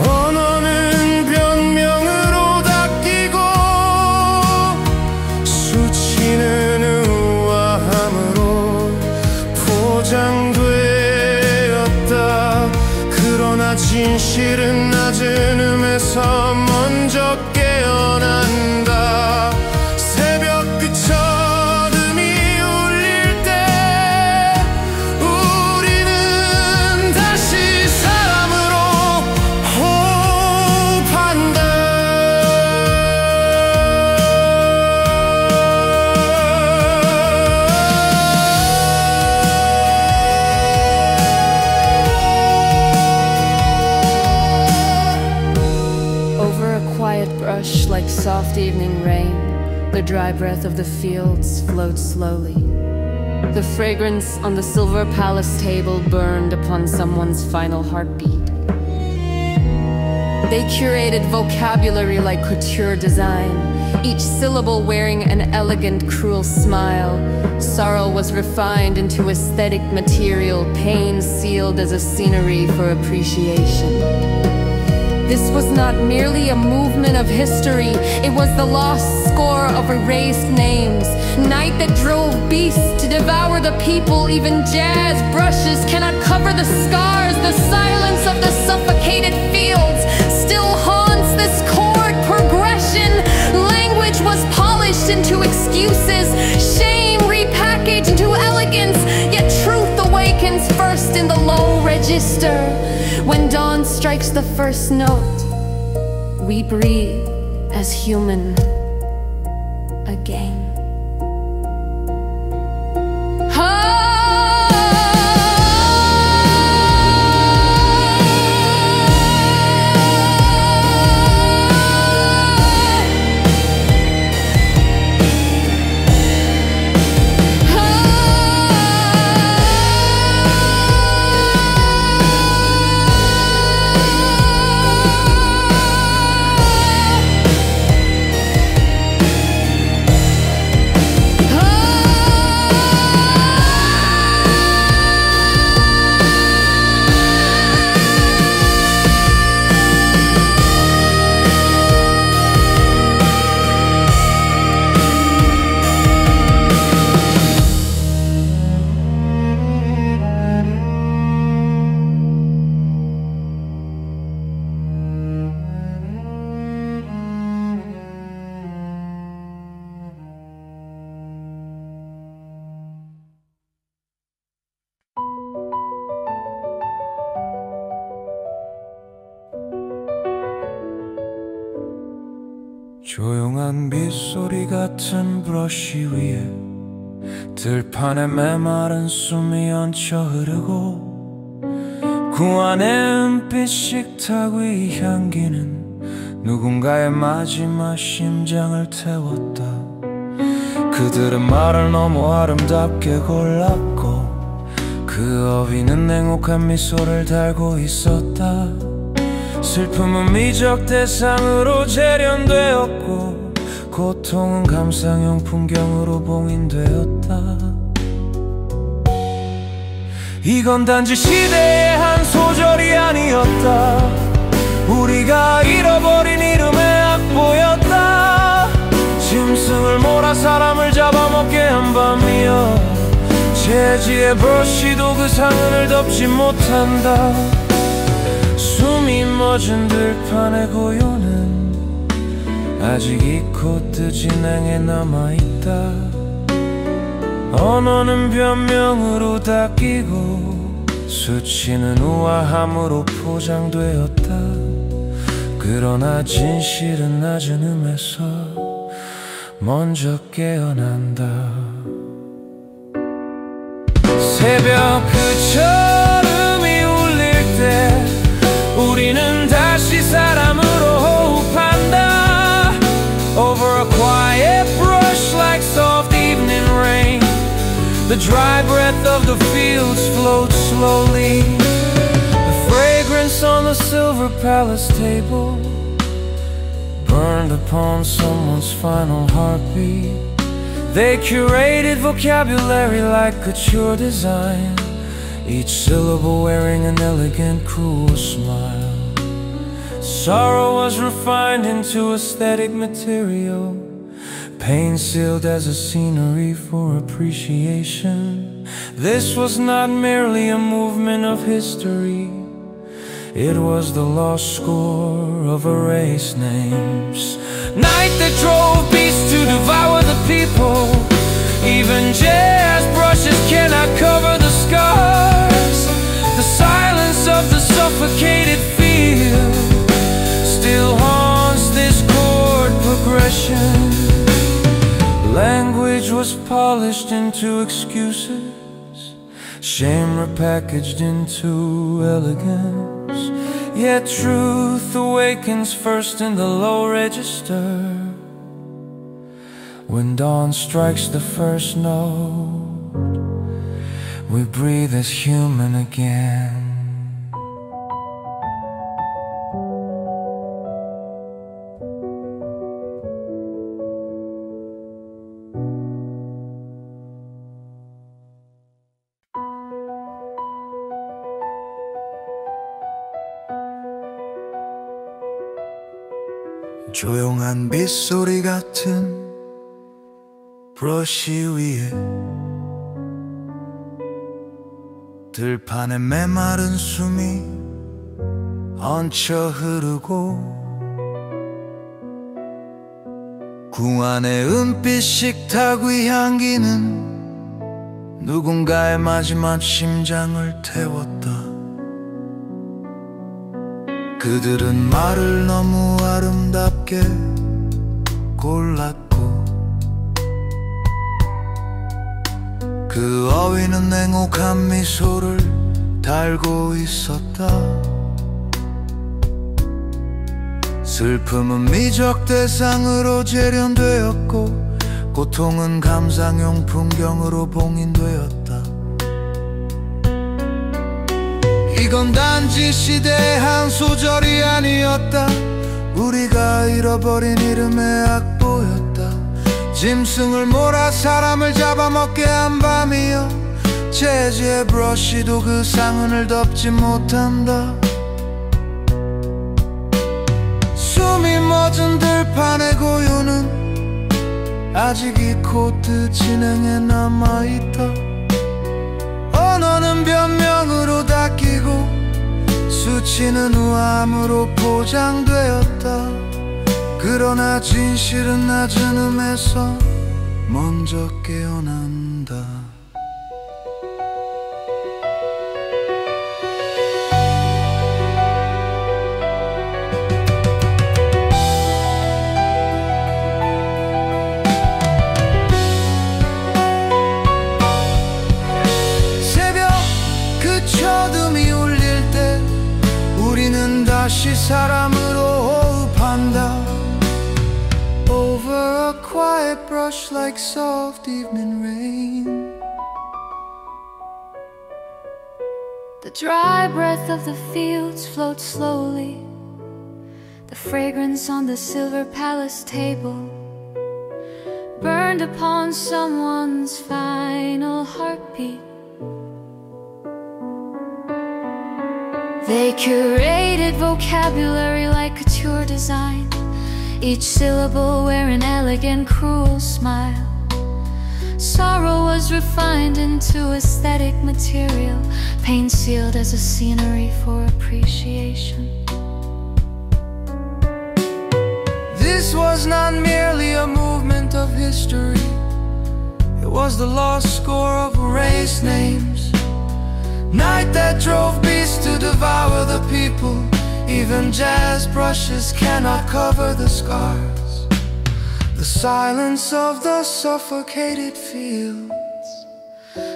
언어는 변명으로 닦이고 수치는 우아함으로 포장되었다. 그러나 진실은 낮은 음에서 먼저 깨어난다. 새벽 끝 어둠이 울릴 때 우리는 다시 사람으로 호흡한다. Over a quiet brush like soft evening rain, the dry breath of the fields flowed slowly. The fragrance on the silver palace table burned upon someone's final heartbeat. They curated vocabulary like couture design, each syllable wearing an elegant, cruel smile. Sorrow was refined into aesthetic material, pain sealed as a scenery for appreciation. This was not merely a movement of history, it was the lost score of erased names. Night that drove beasts to devour the people, even jazz brushes cannot cover the scars. The silence of the suffocated fields still haunts this chord progression. Language was polished into excuses, shame repackaged into elegance, yet truth awakens first in the low register. When dawn strikes the first note, we breathe as human again. 조용한 빗소리 같은 브러쉬 위에 들판에 메마른 숨이 얹혀 흐르고 그 안에 은빛 식탁 위 향기는 누군가의 마지막 심장을 태웠다. 그들은 말을 너무 아름답게 골랐고 그 어휘는 냉혹한 미소를 달고 있었다. 슬픔은 미적 대상으로 재련되었고 고통은 감상용 풍경으로 봉인되었다. 이건 단지 시대의 한 소절이 아니었다. 우리가 잃어버린 이름의 악보였다. 짐승을 몰아 사람을 잡아먹게 한 밤이여 재지의 브러쉬도 그 상흔을 덮지 못한다. 숨이 멎은 들판의 고요는 아직 이 코드 진행에 남아있다. 언어는 변명으로 닦이고 수치는 우아함으로 포장되었다. 그러나 진실은 낮은 음에서 먼저 깨어난다. 새벽 그 절음이 울릴 때 우리는 다시 사람으로 호흡한다. Over a quiet brush like soft evening rain, the dry breath of the fields floats slowly. The fragrance on the silver palace table burned upon someone's final heartbeat. They curated vocabulary like couture design, each syllable wearing an elegant, cruel smile. Sorrow was refined into aesthetic material, pain sealed as a scenery for appreciation. This was not merely a movement of history, it was the lost score of erased names. Night that drove beasts to devour the people. Even jazz brushes cannot cover the scars. The silence of the suffocated field still haunts this chord progression. Language was polished into excuses, shame repackaged into elegance. Yet truth awakens first in the low register. When dawn strikes the first note, we breathe as human again. 조용한 빗소리 같은 브러쉬 위에 들판에 메마른 숨이 얹혀 흐르고 궁 안의 은빛 식탁 위 향기는 누군가의 마지막 심장을 태웠다. 그들은 말을 너무 아름답게 골랐고 그 어휘는 냉혹한 미소를 달고 있었다. 슬픔은 미적 대상으로 재련되었고 고통은 감상용 풍경으로 봉인되었다. 이건 단지 시대의 한 소절이 아니었다. 우리가 잃어버린 이름의 악보였다. 짐승을 몰아 사람을 잡아먹게 한 밤이여 재즈의 브러쉬도 그 상흔을 덮지 못한다. 숨이 멎은 들판의 고요는 아직 이 코드 진행에 남아있다. 언어는 변명으로 닦이고 수치는 우함으로 포장되었다. 그러나 진실은 낮은 음에서 먼저 깨어난다. a quiet brush like soft evening rain. The dry breath of the fields floats slowly, the fragrance on the silver palace table, burned upon someone's final heartbeat. They curated vocabulary like couture design, each syllable wearing an elegant, cruel smile. Sorrow was refined into aesthetic material, pain sealed as a scenery for appreciation. This was not merely a movement of history, it was the lost score of erased names. Night that drove beasts to devour the people. Even jazz brushes cannot cover the scars. The silence of the suffocated fields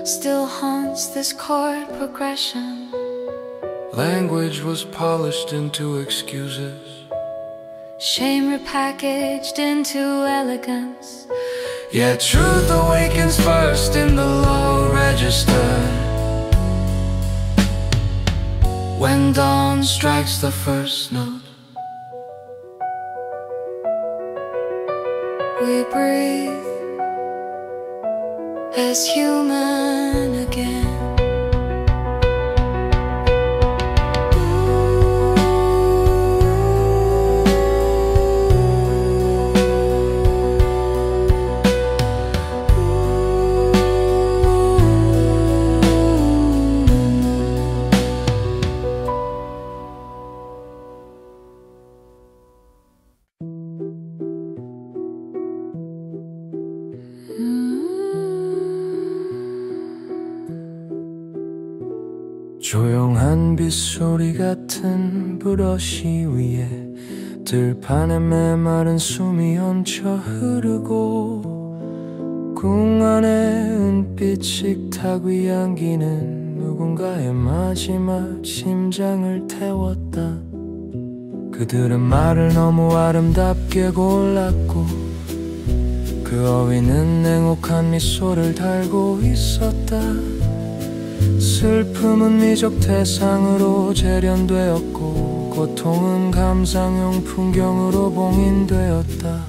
still haunts this chord progression. Language was polished into excuses, shame repackaged into elegance. Yet truth awakens first in the low register. When dawn strikes the first note, we breathe as human again. 조용한 빗소리 같은 브러쉬 위에 들판에 메마른 숨이 얹혀 흐르고 궁 안에 은빛 식탁 위 향기는 누군가의 마지막 심장을 태웠다. 그들은 말을 너무 아름답게 골랐고 그 어휘는 냉혹한 미소를 달고 있었다. 슬픔은 미적 대상으로 재련되었고 고통은 감상용 풍경으로 봉인되었다.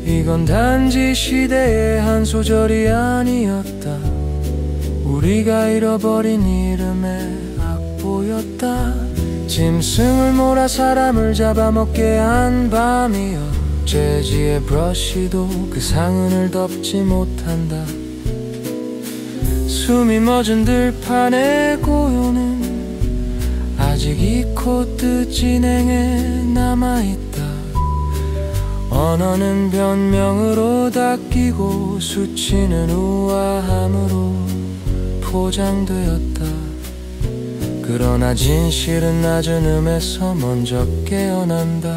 이건 단지 시대의 한 소절이 아니었다. 우리가 잃어버린 이름의 악보였다. 짐승을 몰아 사람을 잡아먹게 한 밤이여, 재즈의 브러쉬도 그 상흔을 덮지 못한다. 숨이 멎은 들판의 고요는 아직 이 코드 진행에 남아있다. 언어는 변명으로 닦이고 수치는 우아함으로 포장되었다. 그러나 진실은 낮은 음에서 먼저 깨어난다.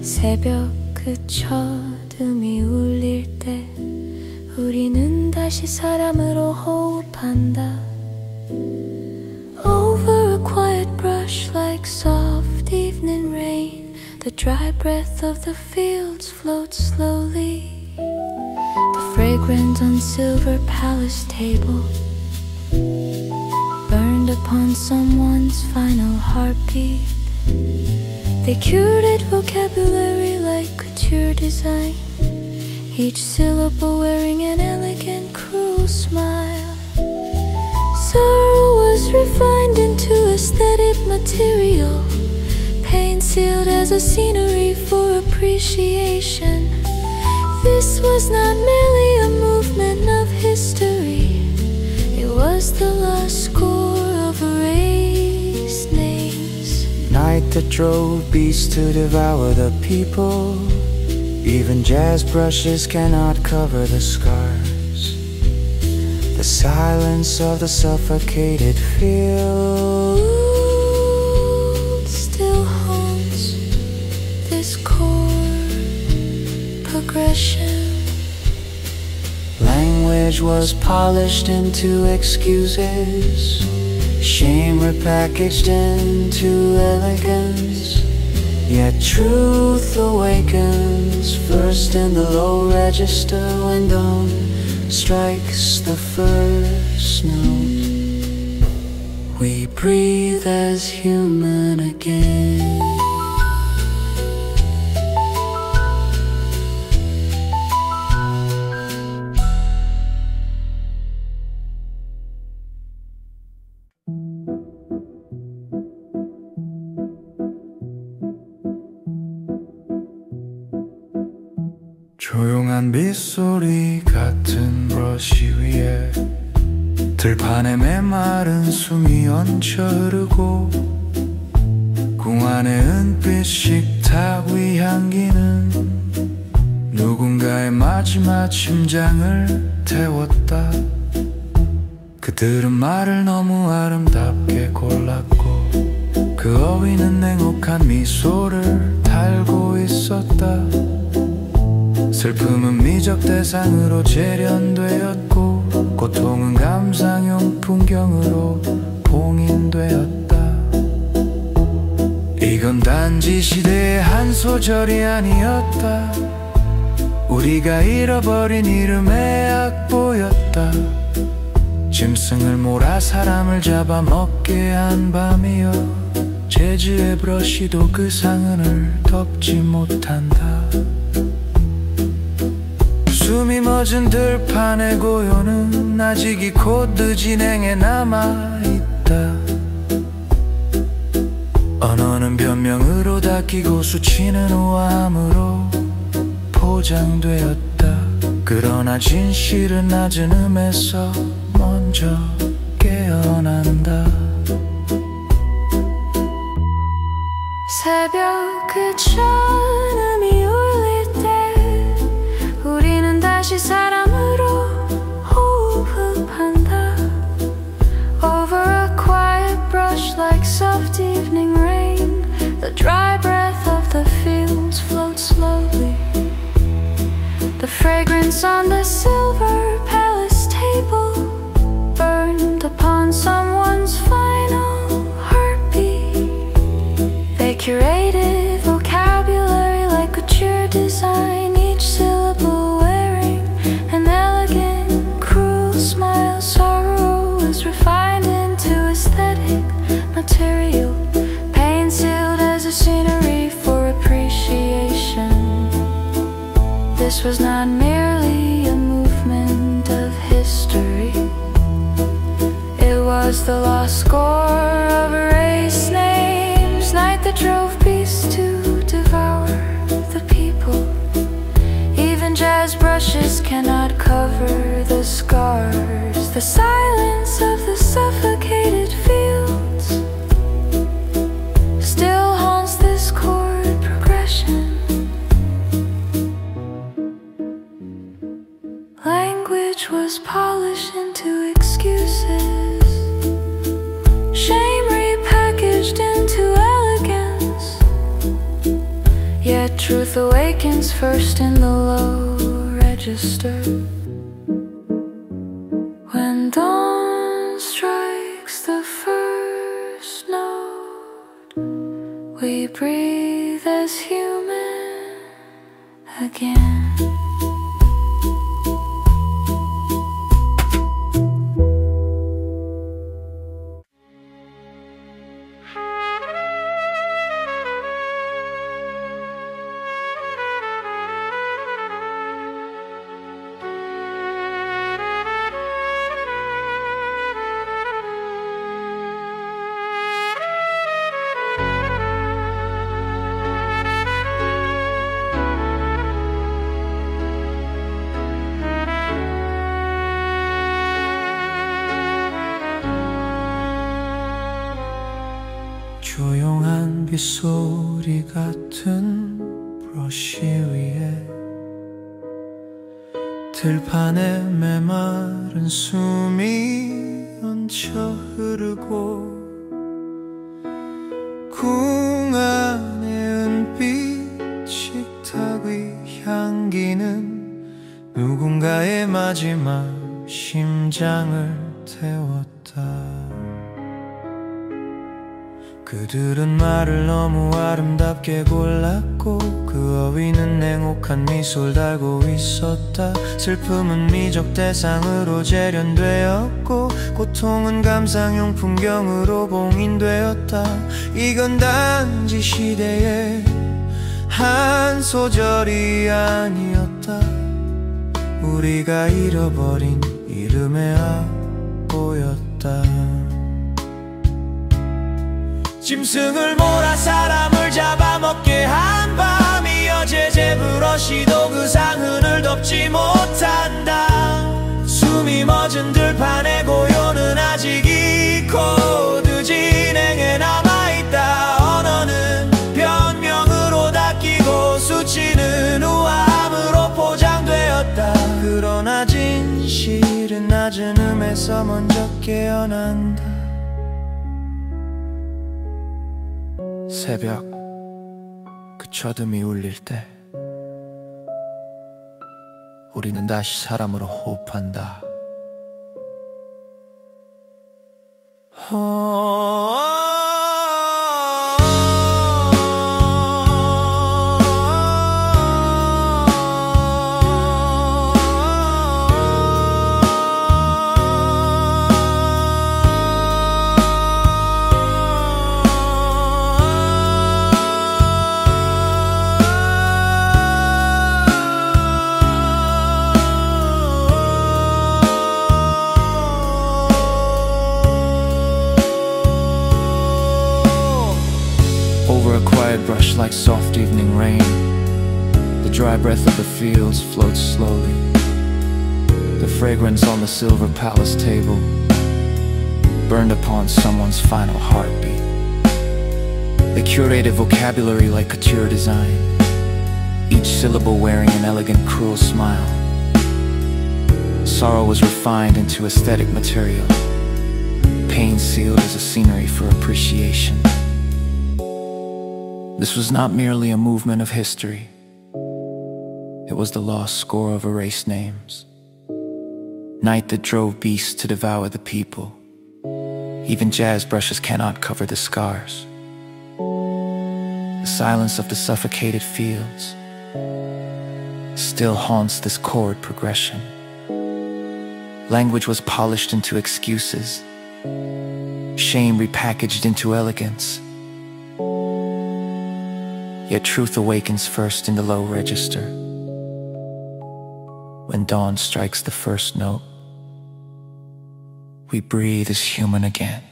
새벽 그 첫음이 울릴 때 우리는 다시 사람으로 호흡한다. Over a quiet brush like soft evening rain, the dry breath of the fields floats slowly. The fragrance on silver palace table burned upon someone's final heartbeat. They curated vocabulary like couture design, each syllable wearing an elegant, cruel smile. Sorrow was refined into aesthetic material, pain sealed as a scenery for appreciation. This was not merely a movement of history, it was the lost score of erased names. Night that drove beasts to devour the people. Even jazz brushes cannot cover the scars. The silence of the suffocated field Still haunts progression. Language was polished into excuses, shame repackaged into elegance. Yet truth awakens first in the low register when dawn strikes the first note. We breathe as human again. 조용한 빗소리 같은 브러쉬 위에 들판에 메마른 숨이 얹혀 흐르고 궁 안의 은빛 식탁 위 향기는 누군가의 마지막 심장을 태웠다. 그들은 말을 너무 아름답게 골랐고 그 어휘는 냉혹한 미소를 달고 있었다. 슬픔은 미적 대상으로 재련되었고 고통은 감상용 풍경으로 봉인되었다. 이건 단지 시대의 한 소절이 아니었다. 우리가 잃어버린 이름의 악보였다. 짐승을 몰아 사람을 잡아먹게 한 밤이여 재즈의 브러쉬도 그 상흔을 덮지 못한다. 숨이 멎은 들판의 고요는 아직 이 코드 진행에 남아있다. 언어는 변명으로 닦이고 수치는 우아함으로 포장되었다. 그러나 진실은 낮은 음에서 먼저 깨어난다. 새벽 그 천음이 울릴 때 우리는 다시 사람으로 호흡한다. Over a quiet brush like soft evening rain, the dry breath of the fields floats slowly. The fragrance on the silver palace table burned upon someone's final heartbeat. They curated vocabulary like couture design, each syllable wearing an elegant, cruel smile. Sorrow was refined into aesthetic material, pain sealed as a scenery for appreciation. This was not merely a movement of history, it was the lost score of erased names. Night that drove beasts to devour the people. Even jazz brushes cannot cover the scars. The silence of the suffocated fields still haunts this chord progression. Language was polished into excuses, shame repackaged into elegance. Yet truth awakens first in the low register when dawn strikes the first note. We breathe as human again. 조용한 빗소리 같은 브러쉬 위에 들판에 메마른 숨이 얹혀 흐르고 궁 안의 은빛 식탁의 향기는 심장을 태웠다. 그들은 말을 너무 아름답게 골랐고 그 어휘는 냉혹한 미소를 달고 있었다. 슬픔은 미적 대상으로 재련되었고 고통은 감상용 풍경으로 봉인되었다. 이건 단지 시대의 한 소절이 아니었다. 우리가 잃어버린 이름의 악보였다. 짐승을 몰아 사람을 잡아먹게 한 밤이 어제 제브러시도 그 상흔을 덮지 못한다. 숨이 멎은 들판의 고요는 아직 이 코드 진행에 남아있다. 언어는 변명으로 닦이고 수치는 우아함으로 포장되었다. 그러나 진실은 낮은 음에서 먼저 깨어난다. 새벽 그 첫음이 울릴 때 우리는 다시 사람으로 호흡한다. Over a quiet brush like soft evening rain, the dry breath of the fields floats slowly. The fragrance on the silver palace table burned upon someone's final heartbeat. The curated vocabulary like couture design, each syllable wearing an elegant, cruel smile. Sorrow was refined into aesthetic material, pain sealed as a scenery for appreciation. This was not merely a movement of history. It was the lost score of erased names. Night that drove beasts to devour the people. Even jazz brushes cannot cover the scars. The silence of the suffocated fields still haunts this chord progression. Language was polished into excuses, shame repackaged into elegance. Yet truth awakens first in the low register. When dawn strikes the first note, we breathe as human again.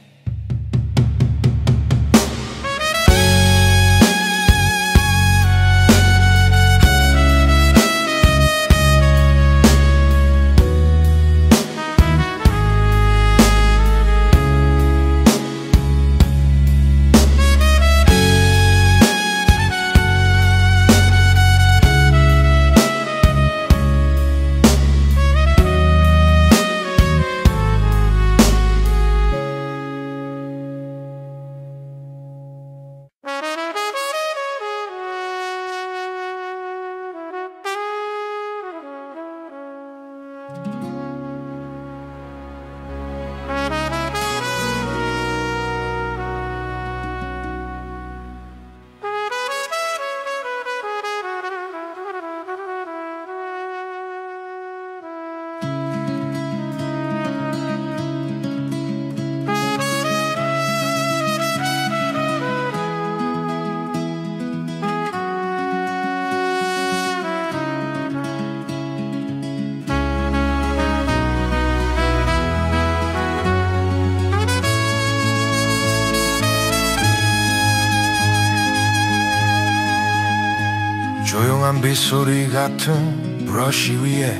조용한 빗소리 같은 브러쉬 위에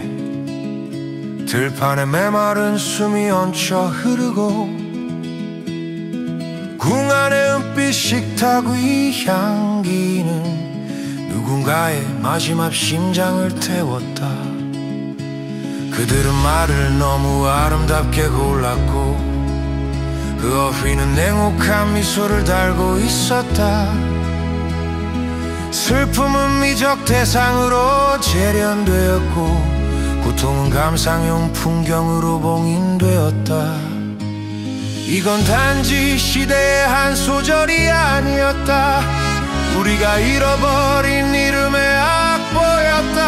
들판에 메마른 숨이 얹혀 흐르고 궁 안의 은빛 식탁 위 향기는 누군가의 마지막 심장을 태웠다. 그들은 말을 너무 아름답게 골랐고 그 어휘는 냉혹한 미소를 달고 있었다. 슬픔은 미적 대상으로 재련되었고 고통은 감상용 풍경으로 봉인되었다. 이건 단지 시대의 한 소절이 아니었다. 우리가 잃어버린 이름의 악보였다.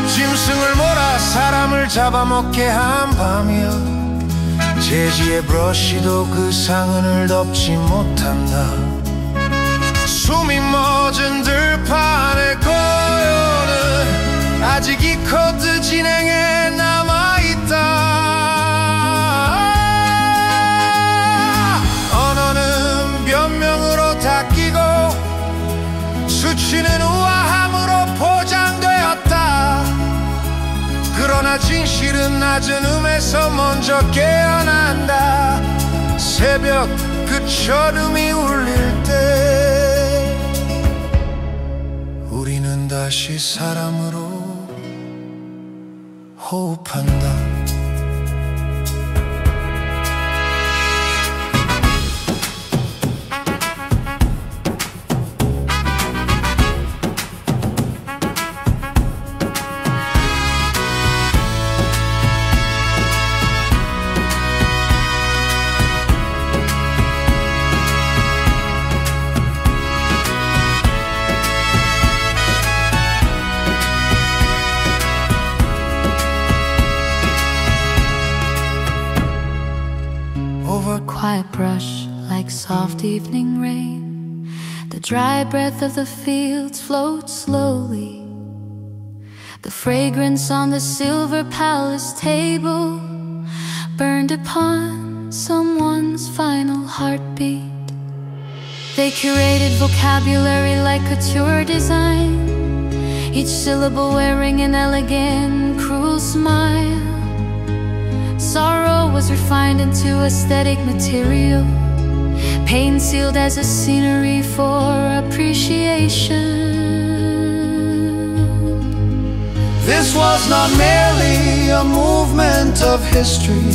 짐승을 몰아 사람을 잡아먹게 한 밤이여. 재지의 브러쉬도 그 상흔을 덮지 못한다. 숨이 멎은 들판의 고요는 아직 이 코드 진행에 남아있다. 언어는 변명으로 닦이고 수치는 우아함으로 포장되었다. 그러나 진실은 낮은 음에서 먼저 깨어난다. 새벽 그 첫음이 울릴 때 우리는 다시 사람으로 호흡한다. Quiet brush like soft evening rain. The dry breath of the fields floats slowly. The fragrance on the silver palace table burned upon someone's final heartbeat. They curated vocabulary like couture design, each syllable wearing an elegant, cruel smile. Sorrow was refined into aesthetic material, pain sealed as a scenery for appreciation. This was not merely a movement of history.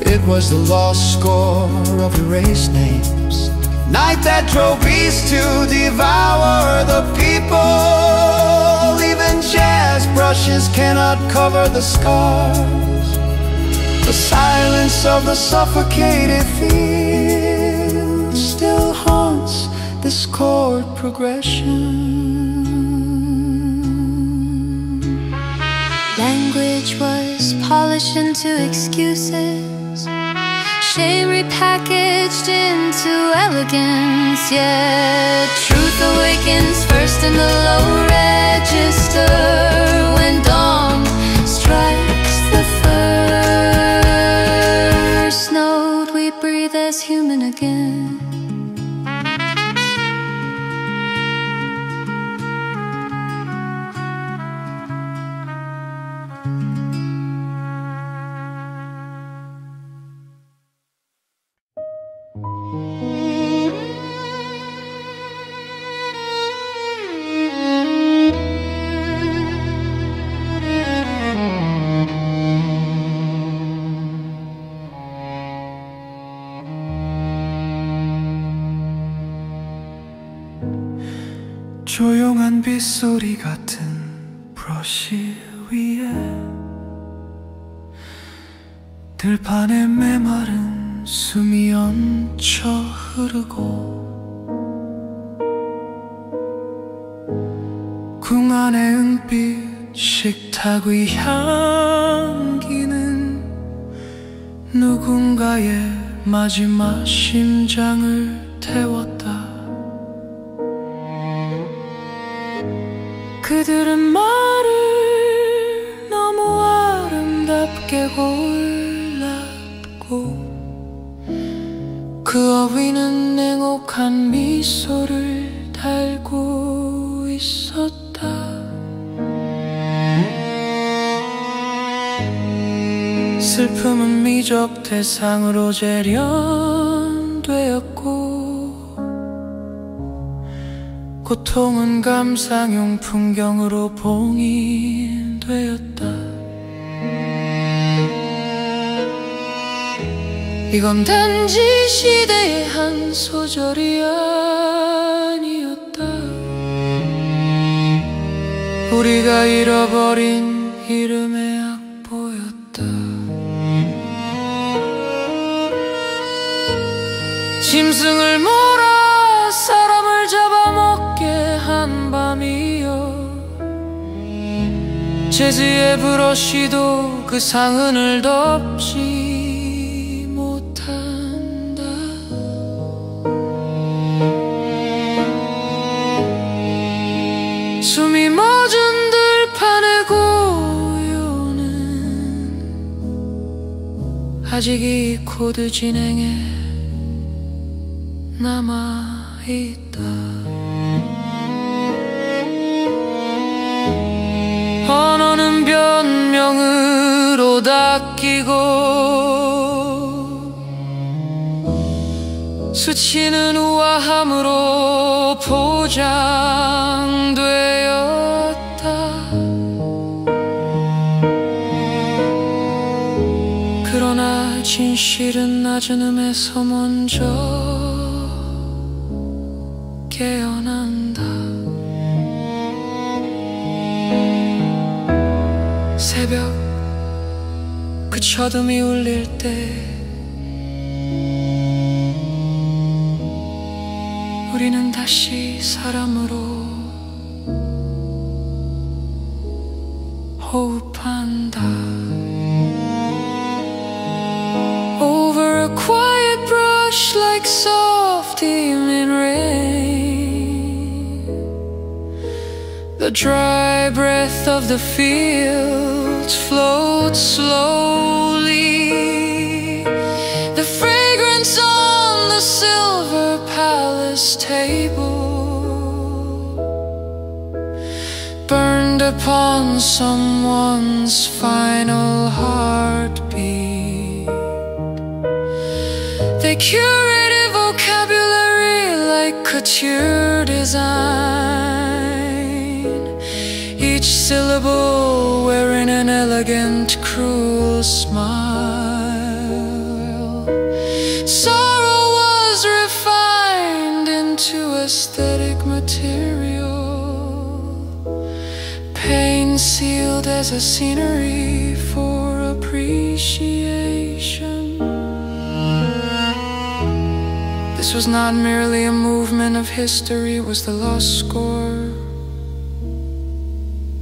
It was the lost score of erased names. Night that drove beasts to devour the people. Even jazz brushes cannot cover the scars. The silence of the suffocated field still haunts this chord progression. Language was polished into excuses, shame repackaged into elegance. Yet truth awakens first in the low register when dawn strikes the first note. We breathe as human again. 조용한 빗소리 같은 브러쉬 위에 들판에 메마른 숨이 얹혀 흐르고 궁 안의 은빛 식탁의 향기는 누군가의 마지막 심장을 태웠다. 그들은 말을 너무 아름답게 골랐고 그 어휘는 냉혹한 미소를 달고 있었다. 슬픔은 미적 대상으로 재련되었고 고통은 감상용 풍경으로 봉인되었다. 이건 단지 시대의 한 소절이 아니었다. 우리가 잃어버린 이름의 악보였다. 짐승을 몰아 사람을 잡아먹게 한 밤이여. 재즈의 브러쉬도 그 상흔을 덮지 못한다. 숨이 멎은 들판의 고요는 아직 이 코드 진행에 남아있다. 언어는 변명으로 닦이고 수치는 우아함으로 포장되었다. 그러나 진실은 낮은 음에서 먼저 깨어난다. 새벽 그 첫음이 울릴 때 우리는 다시 사람으로 호흡한다. Over a quiet brush like soft evening rain, the dry breath of the fields floats slowly. The fragrance on the silver palace table burned upon someone's final heartbeat. They curated vocabulary like couture design, each syllable wearing an elegant, cruel smile. Sorrow was refined into aesthetic material, pain sealed as a scenery for appreciation. This was not merely a movement of history, it was the lost score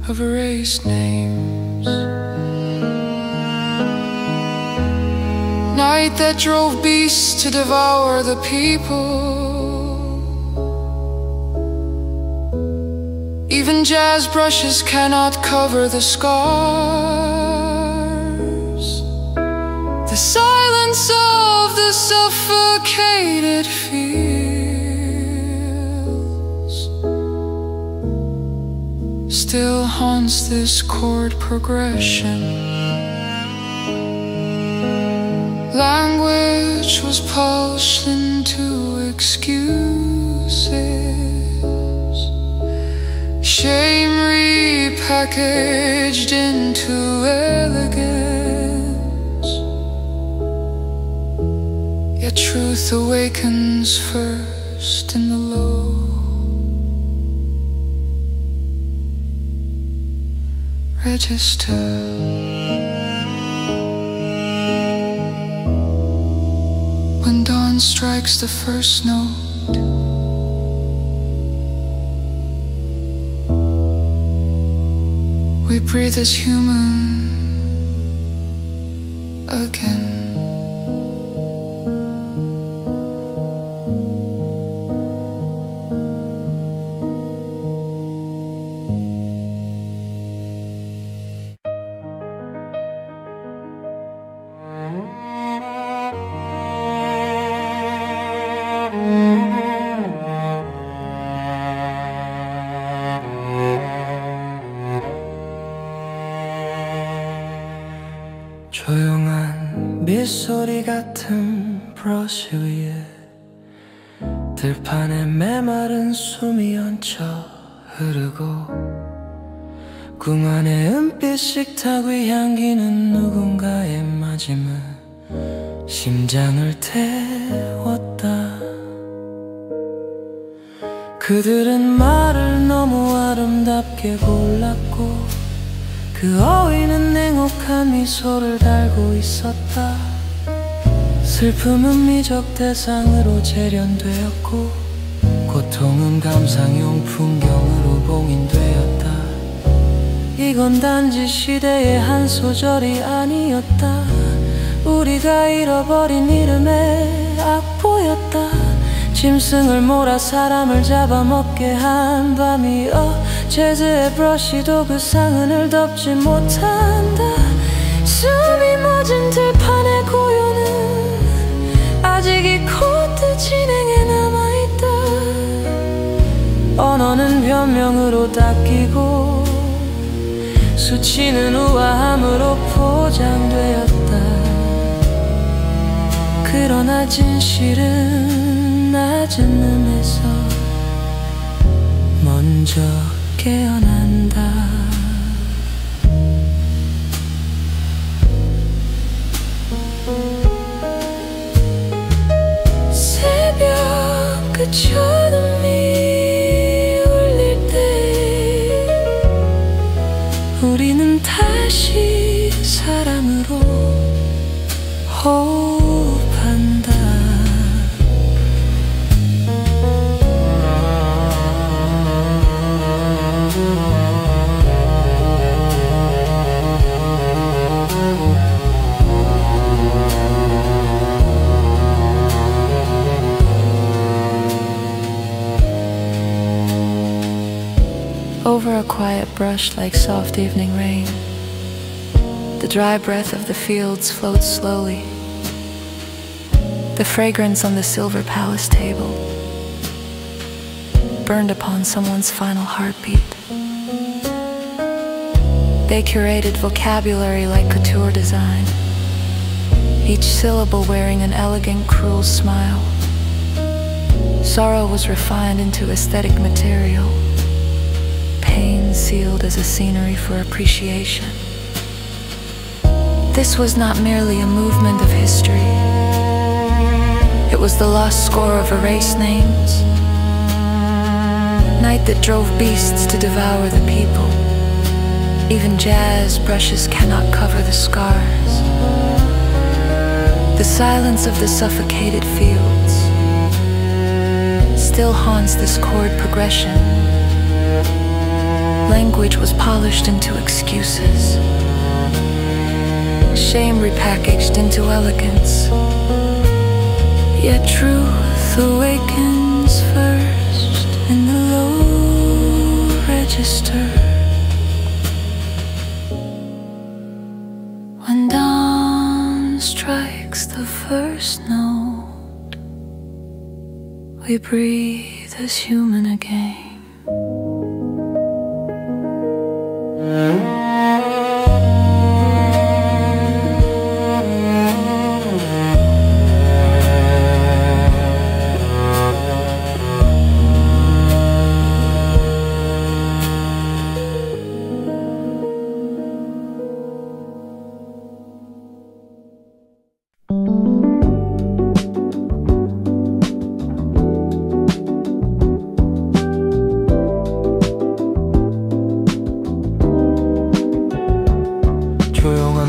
of erased names. Night that drove beasts to devour the people. Even jazz brushes cannot cover the scars. The silence of the suffocated fields still haunts this chord progression. Language was polished into excuses, shame repackaged into elegance. Yet truth awakens first in the low. Register. When dawn strikes the first note, we breathe as human again. 조용한 빗소리 같은 브러쉬 위에 들판에 메마른 숨이 얹혀 흐르고 꿈 안에 은빛 식탁위 향기는 누군가의 마지막 심장을 태웠다. 그들은 말을 너무 아름답게 골랐고 그 어휘는 냉혹한 미소를 달고 있었다. 슬픔은 미적 대상으로 재련되었고 고통은 감상용 풍경으로 봉인되었다. 이건 단지 시대의 한 소절이 아니었다. 우리가 잃어버린 이름의 악보였다. 짐승을 몰아 사람을 잡아먹게 한 밤이여 재즈의 브러쉬도 그 상흔을 덮지 못한다. 숨이 멎은 들판의 고요는 아직 이 코드 진행에 남아있다. 언어는 변명으로 닦이고 수치는 우아함으로 포장되었다. 그러나 진실은 낮은 음에서 먼저 깨어난다. 새벽 그 초등이 울릴 때 우리는 다시 사랑으로 호흡한다. Over a quiet brush like soft evening rain, the dry breath of the fields floats slowly. The fragrance on the silver palace table burned upon someone's final heartbeat. They curated vocabulary like couture design, each syllable wearing an elegant, cruel smile. Sorrow was refined into aesthetic material, pain sealed as a scenery for appreciation. This was not merely a movement of history. It was the lost score of erased names. Night that drove beasts to devour the people. Even jazz brushes cannot cover the scars. The silence of the suffocated fields still haunts this chord progression. Language was polished into excuses, shame repackaged into elegance. Yet truth awakens first in the low register. When dawn strikes the first note, we breathe as human again.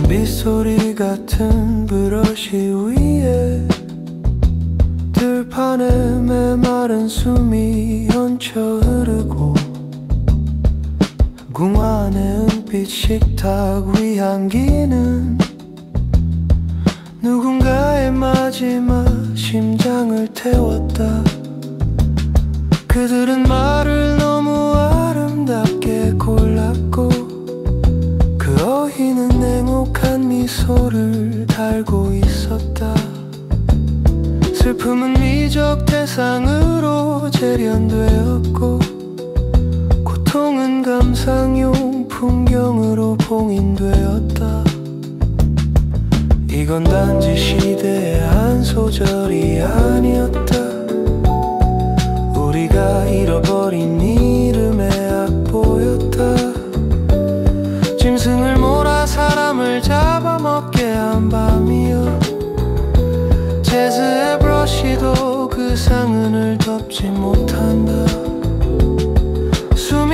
빗소리 같은 브러쉬 위에 들판에 메마른 숨이 얹혀 흐르고 궁안의 은빛 식탁 위 향기는 누군가의 마지막 심장을 태웠다. 그들은 말을 너무 아름답게 골랐고 그 어휘는 냉혹한 미소를 달고 있었다. 슬픔은 미적 대상으로 재련되었고 고통은 감상용 풍경으로 봉인되었다. 이건 단지 시대의 한 소절이 아니었다. 우리가 잃어버린 이름의 악보였다. 짐승을 몰아 사람을 잡아먹게 한 밤이여 재즈의 브러쉬도 그 상흔을 덮지 못한다. 숨이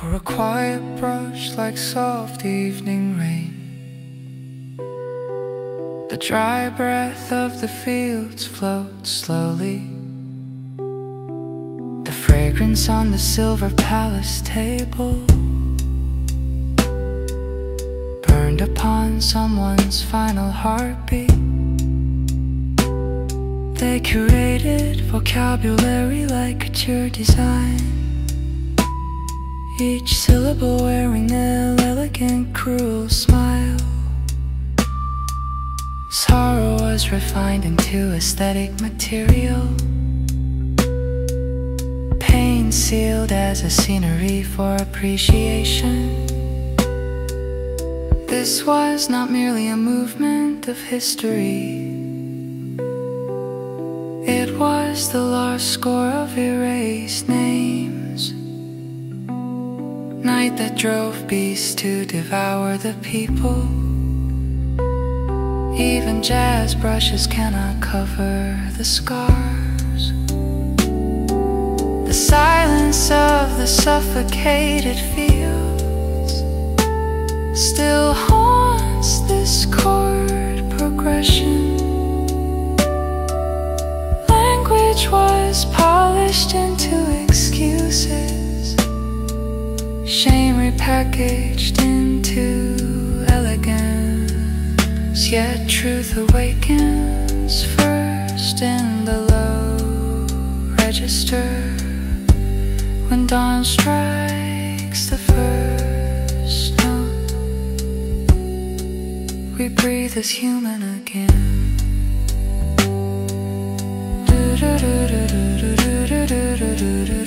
for a quiet brush like soft evening rain. The dry breath of the fields floats slowly. The fragrance on the silver palace table burned upon someone's final heartbeat. They curated vocabulary like couture design, each syllable wearing an elegant, cruel smile. Sorrow was refined into aesthetic material, pain sealed as a scenery for appreciation. This was not merely a movement of history, it was the lost score of erased names. Night that drove beasts to devour the people. Even jazz brushes cannot cover the scars. The silence of the suffocated fields still haunts this chord progression. Language was polished into excuses, shame repackaged into elegance. Yet truth awakens first in the low register, when dawn strikes the first note. We breathe as human again. Do do do do do do do do do do.